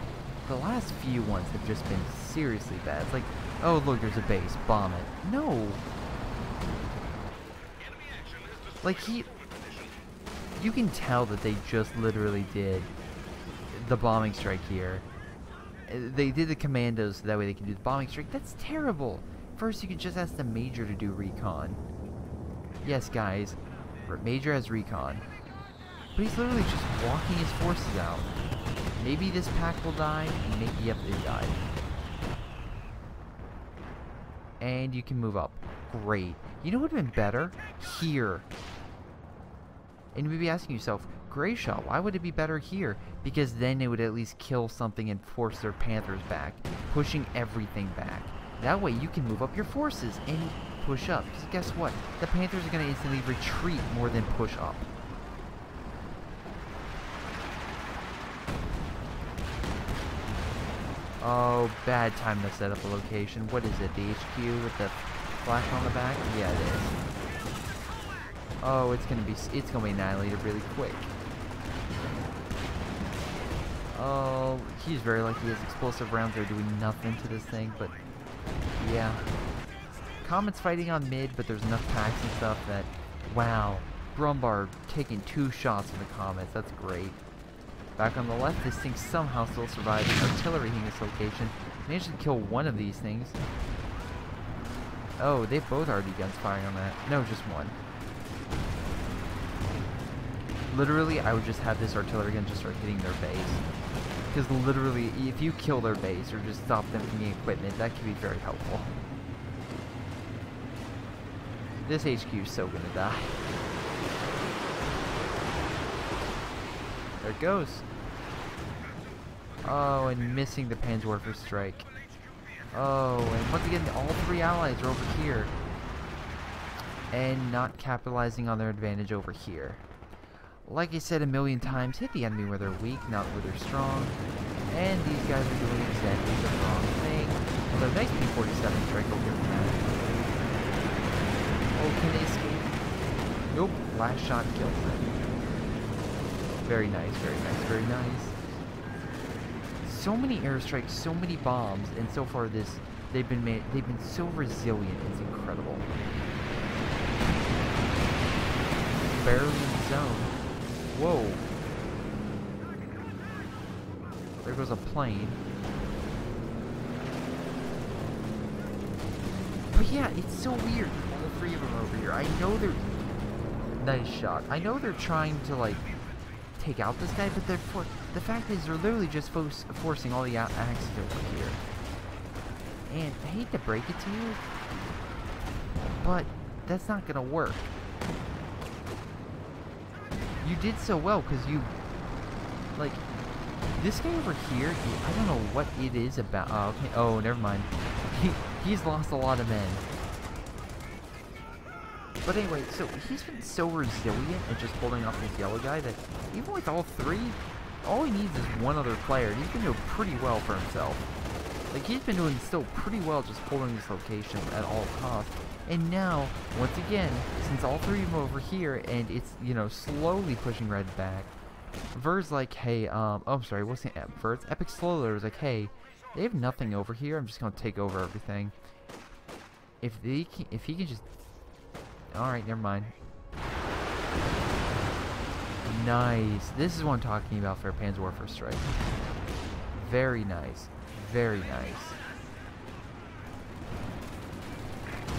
the last few ones have just been seriously bad. It's like, oh look, there's a base, bomb it. No! Like, you can tell that they just literally did the bombing strike here. They did the commandos so that way they can do the bombing strike. That's terrible! First, you could just ask the Major to do recon. Yes, guys, Major has recon. But he's literally just walking his forces out. Maybe this pack will die. Maybe, yep, they died. And you can move up. Great. You know what would have been better? Here. And you would be asking yourself, Greyshot, why would it be better here? Because then it would at least kill something and force their Panthers back, pushing everything back. That way you can move up your forces and push up. Because guess what? The Panthers are going to instantly retreat more than push up. Oh, bad time to set up a location. What is it? The HQ with the flash on the back? Yeah, it is. Oh, it's gonna be annihilated really quick. Oh, he's very lucky his explosive rounds are doing nothing to this thing, but yeah. Comet's fighting on mid, but there's enough packs and stuff that, wow. Brumbar taking 2 shots from the Comets. That's great. Back on the left, this thing somehow still survives. Artillery hitting this location. Managed to kill one of these things. Oh, they've both already guns firing on that. No, just one. Literally, I would just have this artillery gun just start hitting their base. Because literally, if you kill their base or just stop them from getting equipment, that could be very helpful. This HQ is so gonna die. There it goes. Oh, and missing the Panzerwerfer strike. Oh, and once again, all 3 allies are over here. And not capitalizing on their advantage over here. Like I said a million times, hit the enemy where they're weak, not where they're strong. And these guys are doing exactly the wrong thing. Although, nice P-47 strike over here from that. Oh, can they escape? Nope, last shot kills them. Very nice, very nice, very nice. So many airstrikes, so many bombs, and so far they've been so resilient. It's incredible. Barely in the zone. Whoa. There goes a plane. But yeah, it's so weird. All 3 of them are over here. I know they're... Nice shot. I know they're trying to, like, take out this guy, but the fact is they're literally just forcing all the Axis over here. And I hate to break it to you, but that's not gonna work. You did so well because you, like, this guy over here, I don't know what it is about. Oh, okay. Oh, never mind. He's lost a lot of men. But anyway, so he's been so resilient at just holding off this yellow guy that even with all 3, all he needs is one other player, and he's been doing pretty well for himself. Like, he's been doing still pretty well just holding this location at all costs. And now, once again, since all 3 of them are over here, and it's, you know, slowly pushing red back, Ver's like, hey, oh, I'm sorry, what's the Ver's? Epic Slowloader is like, hey, they have nothing over here, I'm just gonna take over everything. If he can just... Alright, never mind. Nice. This is what I'm talking about for a Panzerwerfer strike. Very nice. Very nice.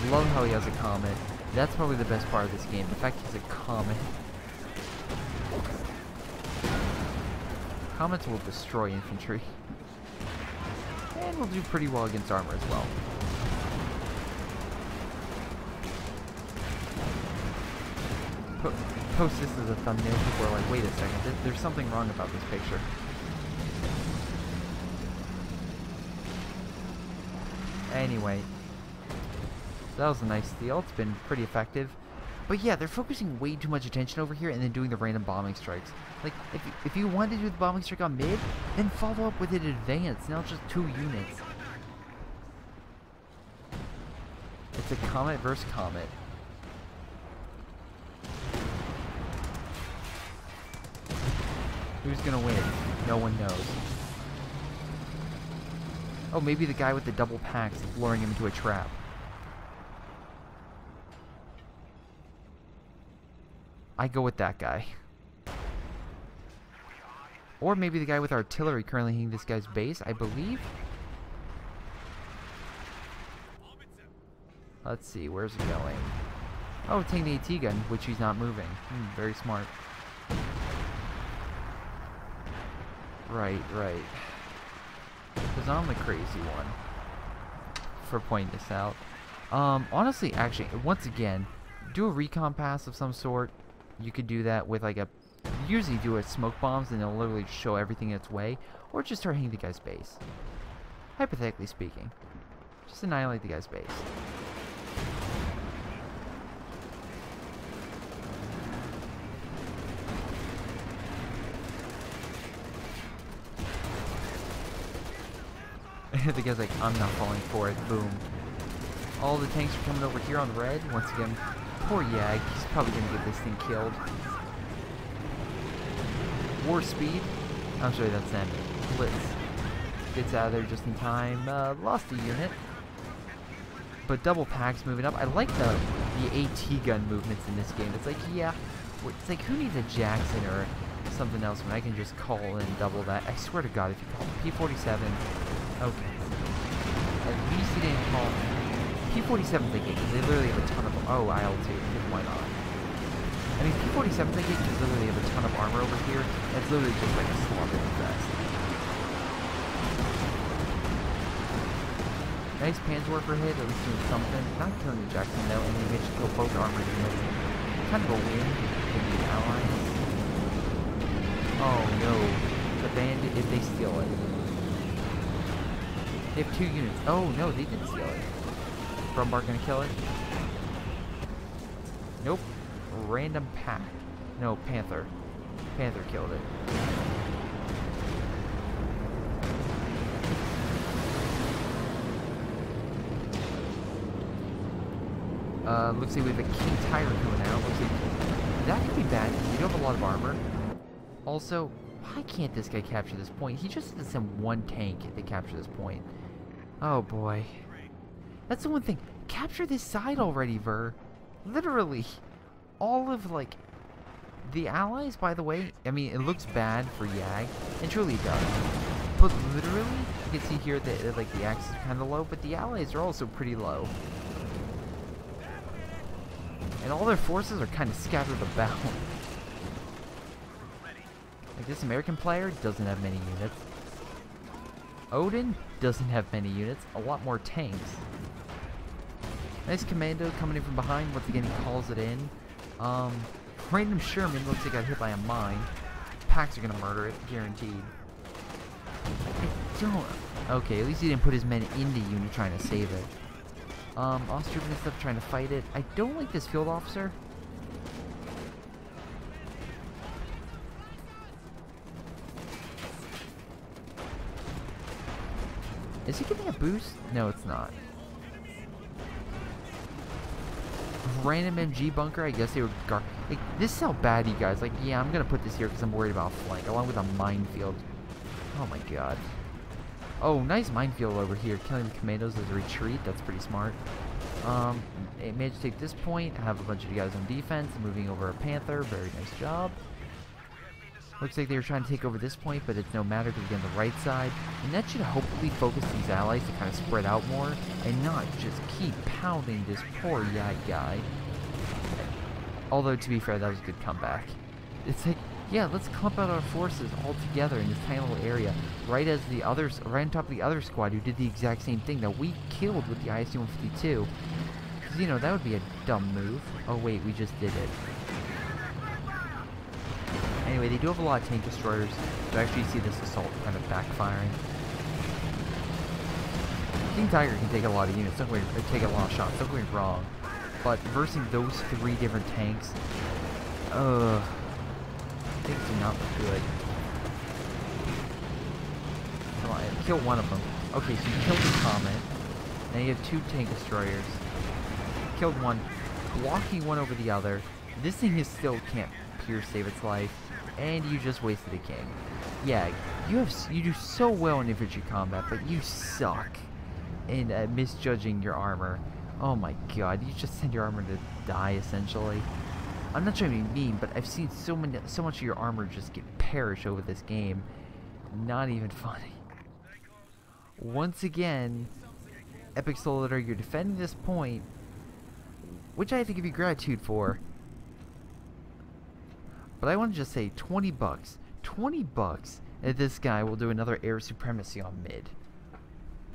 Love how he has a comet. That's probably the best part of this game. The fact he's a comet. Comets will destroy infantry. And will do pretty well against armor as well. Post this as a thumbnail, people are like, wait a second, there's something wrong about this picture. Anyway, that was a nice steal. It's been pretty effective. But yeah, they're focusing way too much attention over here and then doing the random bombing strikes. Like, if you wanted to do the bombing strike on mid, then follow up with it in advance. Now it's just 2 units. It's a comet versus comet. Who's gonna win? No one knows. Oh, maybe the guy with the double packs is luring him into a trap. I go with that guy. Or maybe the guy with artillery currently hitting this guy's base, I believe. Let's see, where's it going? Oh, taking the AT gun, which he's not moving. Very smart. Right. Because I'm the crazy one for pointing this out. Honestly, actually, once again, do a recon pass of some sort. You could do that with like a... Usually do a smoke bombs and it'll literally show everything in its way. Or just start hitting the guy's base. Hypothetically speaking. Just annihilate the guy's base. The guy's like, I'm not falling for it. Boom. All the tanks are coming over here on red. Once again, poor Yag. He's probably going to get this thing killed. War speed. I'm sorry, that's them. Blitz. Gets out of there just in time. Lost a unit. But double packs moving up. I like the AT gun movements in this game. It's like, yeah. It's like, who needs a Jackson or something else when I can just call in double that? I swear to God, if you call P-47... Okay. At least he didn't call P-47's a gate, because they literally have a ton of... Oh, IL-2. Why not? I mean, P-47's a gate, because literally have a ton of armor over here. It's literally just like a slaughter vest. Nice Panzerwerfer hit, at least doing something. Not killing the Jackson, though, and he managed to kill both armor units. Kind of a win for the Allies. Oh, no. The bandit, if they steal it. They have 2 units. Oh, no, they didn't steal it. Brumbar gonna kill it? Nope. Random pack. No, Panther. Panther killed it. Looks like we have a King Tiger coming out. Looks like that could be bad. We do have a lot of armor. Also, why can't this guy capture this point? He just has to send 1 tank to capture this point. Oh boy. That's the one thing. Capture this side already, Ver. Literally. All of, like, the allies, by the way, I mean, it looks bad for Yag. It truly does. But literally, you can see here that, like, the axis is kind of low, but the allies are also pretty low. And all their forces are kind of scattered about. Like, this American player doesn't have many units. Odin doesn't have many units. A lot more tanks. Nice commando coming in from behind. Once again, he calls it in. Random Sherman looks like got hit by a mine. Packs are gonna murder it, guaranteed. I don't... Okay, at least he didn't put his men in the unit trying to save it. Austrian and stuff trying to fight it. I don't like this field officer. Is he getting a boost? No, it's not. Random MG bunker, I guess they would guard. Like, this is how bad you guys. Like, yeah, I'm gonna put this here because I'm worried about flank, along with a minefield. Oh my god. Oh, nice minefield over here, killing the commandos as a retreat. That's pretty smart. It managed to take this point, have a bunch of you guys on defense, moving over a Panther. Very nice job. Looks like they were trying to take over this point, but it's no matter because again, the right side. And that should hopefully focus these allies to kind of spread out more and not just keep pounding this poor Yag guy. Although, to be fair, that was a good comeback. It's like, yeah, let's clump out our forces all together in this tiny little area, right as the others, right on top of the other squad who did the exact same thing that we killed with the ISU-152. Because, you know, that would be a dumb move. Oh, wait, we just did it. Anyway, they do have a lot of tank destroyers, but actually see this assault kind of backfiring. King Tiger can take a lot of units, don't get me, take a lot of shots, don't get me wrong. But versing those 3 different tanks, things do not look good. Come on, kill one of them. Okay, so you killed the Comet. Now you have 2 tank destroyers. Killed one, blocking one over the other. This thing is still can't save its life. And you just wasted a king. Yeah, you do so well in infantry combat, but you suck in misjudging your armor. Oh my god, you just send your armor to die essentially. I'm not trying to be mean, but I've seen so much of your armor just get perish over this game. Not even funny. Once again, Epic Soul Loader, you're defending this point, which I have to give you gratitude for. But I want to just say 20 bucks. 20 bucks and this guy will do another air supremacy on mid.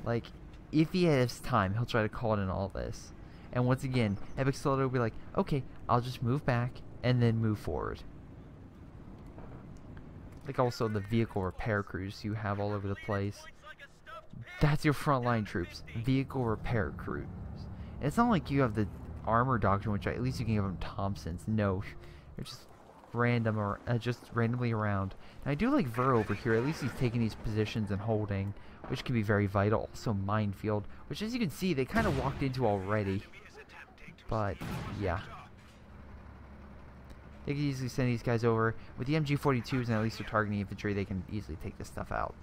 Like, if he has time, he'll try to call in all this. And once again, Epic Soul Loader will be like, okay, I'll just move back and then move forward. Like also the vehicle repair crews you have all over the place. That's your frontline troops. Vehicle repair crews. And it's not like you have the armor doctrine, which at least you can give them Thompsons. No, they're just random or just randomly around. And I do like Ver over here. At least he's taking these positions and holding, which can be very vital. Also minefield, which as you can see they kind of walked into already. But yeah, they can easily send these guys over with the MG42s, and at least they're targeting infantry. They can easily take this stuff out.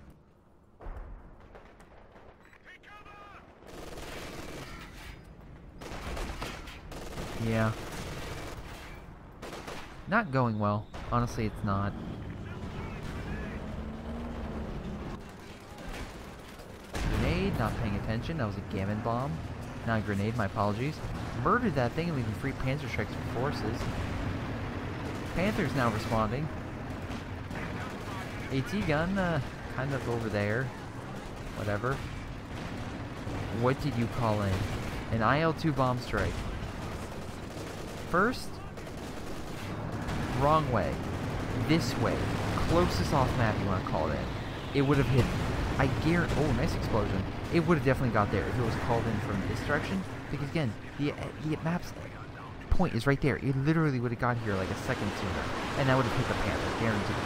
Yeah. Not going well. Honestly, it's not. Grenade, not paying attention. That was a gammon bomb. Not a grenade, my apologies. Murdered that thing and leaving free Panzer strikes for forces. Panther's now responding. AT gun, kind of over there. Whatever. What did you call in? An IL-2 bomb strike. First, wrong way. This way. Closest off map you want to call it in. It would have hit. I guarantee. Oh, nice explosion. It would have definitely got there if it was called in from this direction. Because again, the map's point is right there. It literally would have got here like a second sooner. And that would have hit the Panther. Guaranteed.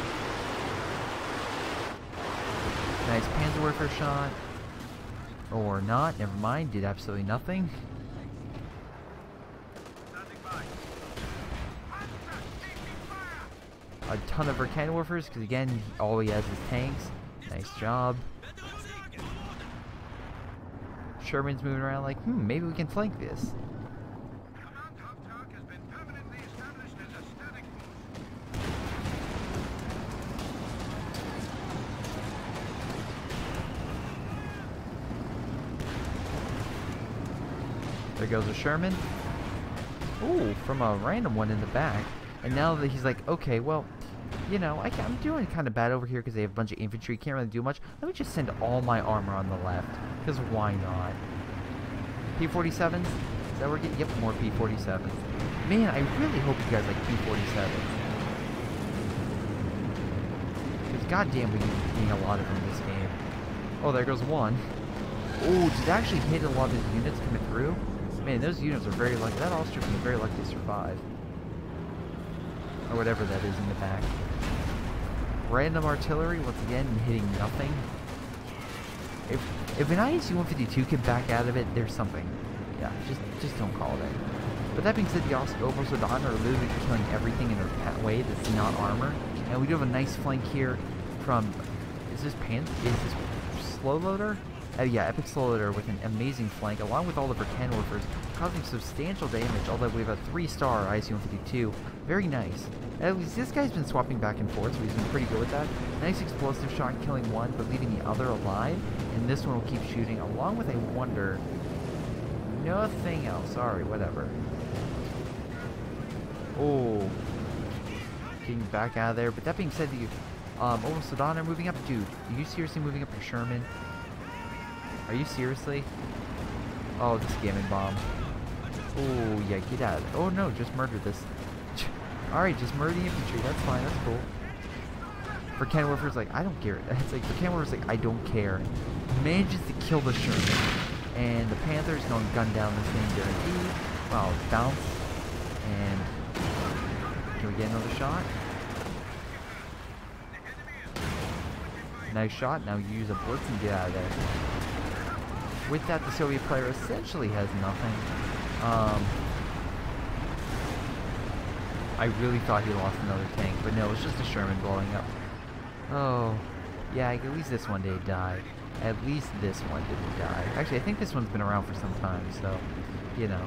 Nice Panzer Warfare shot. Or not. Never mind. Did absolutely nothing. A ton of Cannon Warfers, because again, all he has is tanks. Nice job. Sherman's moving around like, maybe we can flank this. There goes a Sherman. Ooh, from a random one in the back. And now that he's like, okay, well, you know, I'm doing kind of bad over here because they have a bunch of infantry. Can't really do much. Let me just send all my armor on the left. Because why not? P-47s? Is that we're getting? Yep, more P-47s. Man, I really hope you guys like P-47s. Because goddamn, we're getting a lot of them in this game. Oh, there goes one. Oh, did that actually hit a lot of his units coming through? Man, those units are very lucky. That Austrian is very lucky to survive. Or whatever that is in the back. Random artillery, once again, hitting nothing. If an ISU-152 can back out of it, there's something. Yeah, just don't call it in. But that being said, the Obersoldaten are literally killing everything in their way that's not armor. And we do have a nice flank here from... Is this slow loader? Yeah, Epic Slowloader with an amazing flank, along with all of her cannon warfers, causing substantial damage, although we have a 3-star IC-152. Very nice. At least this guy's been swapping back and forth, so he's been pretty good with that. Nice explosive shot, killing one, but leaving the other alive, and this one will keep shooting, along with a wonder. Nothing else. Sorry, whatever. Oh. Getting back out of there, but that being said, the almost Sudan are moving up. Dude, are you seriously moving up your Sherman? Are you seriously? Oh, the scamming bomb. Oh, yeah, get out of it. Oh, no, just murder this. Alright, just murder the infantry. That's fine, that's cool. For Ken Warfer's like, I don't care. It's like, for Ken Warfer's like, I don't care. Manages to kill the Sherman. And the Panther's going to gun down this thing guaranteed. Wow, bounce. And can we get another shot? Nice shot. Now use a blitz and get out of there. With that, the Soviet player essentially has nothing. I really thought he lost another tank, but no, it's just a Sherman blowing up. Oh, yeah, at least this one did die. At least this one didn't die. Actually, I think this one's been around for some time, so, you know,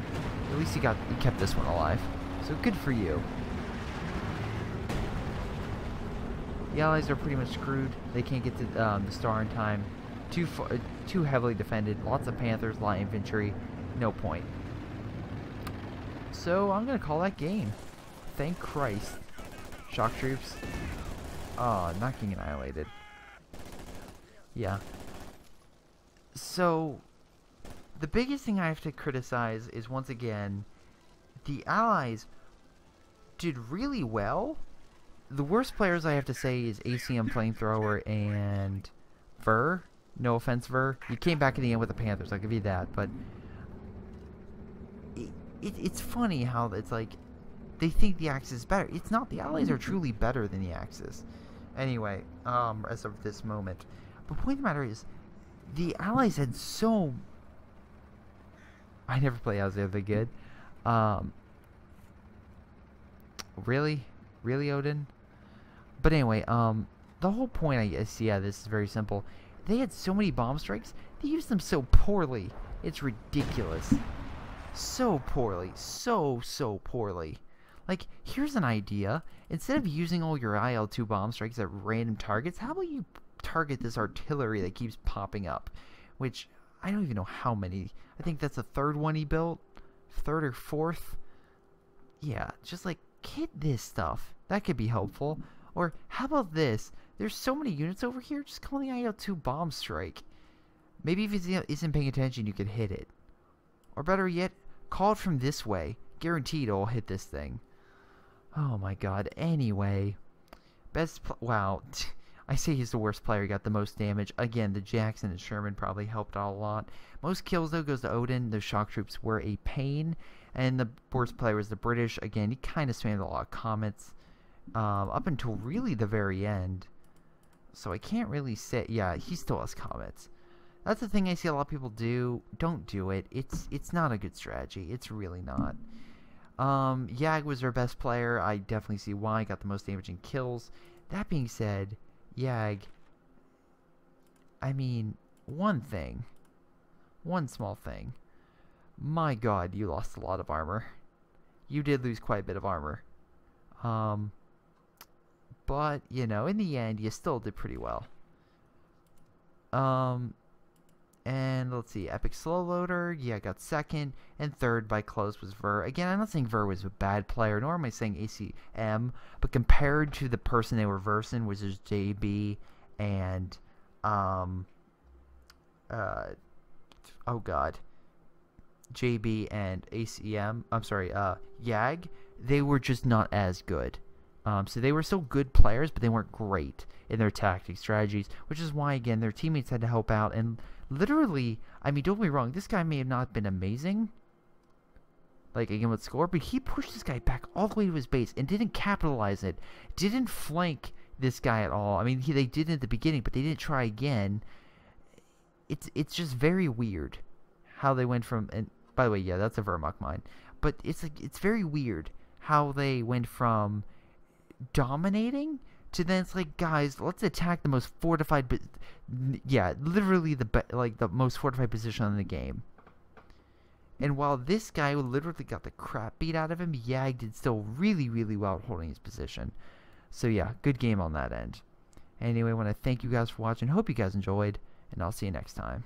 at least he kept this one alive. So good for you. The Allies are pretty much screwed. They can't get to the star in time. Too heavily defended. Lots of Panthers, a lot of infantry. No point. So I'm gonna call that game. Thank Christ. Shock troops. Oh, not getting annihilated. Yeah. So the biggest thing I have to criticize is, once again, the Allies did really well. The worst players, I have to say, is ACM Flamethrower and Ver. No offense, Ver. You came back in the end with the Panthers, I'll give you that. But it's funny how it's like they think the Axis is better. It's not. The Allies are truly better than the Axis. Anyway, as of this moment. But the point of the matter is, the Allies had so... I never play Allies, are they good? Really? Really, Odin? But anyway, the whole point, I guess, yeah, this is very simple. They had so many bomb strikes, they used them so poorly. It's ridiculous. So poorly. So poorly. Like, here's an idea. Instead of using all your IL-2 bomb strikes at random targets, how about you target this artillery that keeps popping up? Which, I don't even know how many. I think that's the third one he built. Third or fourth. Yeah, just like, hit this stuff. That could be helpful. Or, how about this? There's so many units over here, just call the IL-2 bomb strike. Maybe if it isn't paying attention, you could hit it. Or better yet, call it from this way. Guaranteed it'll hit this thing. Oh my god. Anyway. Wow. I say he's the worst player. He got the most damage. Again, the Jackson and Sherman probably helped out a lot. Most kills, though, goes to Odin. The shock troops were a pain. And the worst player was the British. Again, he kind of spammed a lot of comets. Up until really the very end. So I can't really say... Yeah, he still has comets. That's the thing I see a lot of people do. Don't do it. It's not a good strategy. It's really not. Yag was their best player. I definitely see why. Got the most damage and kills. That being said, Yag... I mean, one small thing. My god, you lost a lot of armor. You did lose quite a bit of armor. But, you know, in the end, you still did pretty well. And let's see, Epic Slowloader, yeah, got second, and third by close was Ver. Again, I'm not saying Ver was a bad player, nor am I saying ACM, but compared to the person they were versing, which is JB and, oh god, JB and ACM, I'm sorry, Yag, they were just not as good. So they were still good players, but they weren't great in their tactics, strategies, which is why, again, their teammates had to help out. And literally, I mean, don't get me wrong, this guy may have not been amazing, like, again, with score, but he pushed this guy back all the way to his base and didn't capitalize it, didn't flank this guy at all. I mean, they did at the beginning, but they didn't try again. It's just very weird how they went from, and by the way, yeah, that's a Vermach mine, but it's like, it's very weird how they went from dominating to then it's like, guys, let's attack the most fortified, but yeah, literally the most fortified position in the game. And while this guy literally got the crap beat out of him, Yag did still really, really well at holding his position. So yeah, good game on that end. Anyway, I want to thank you guys for watching. Hope you guys enjoyed, and I'll see you next time.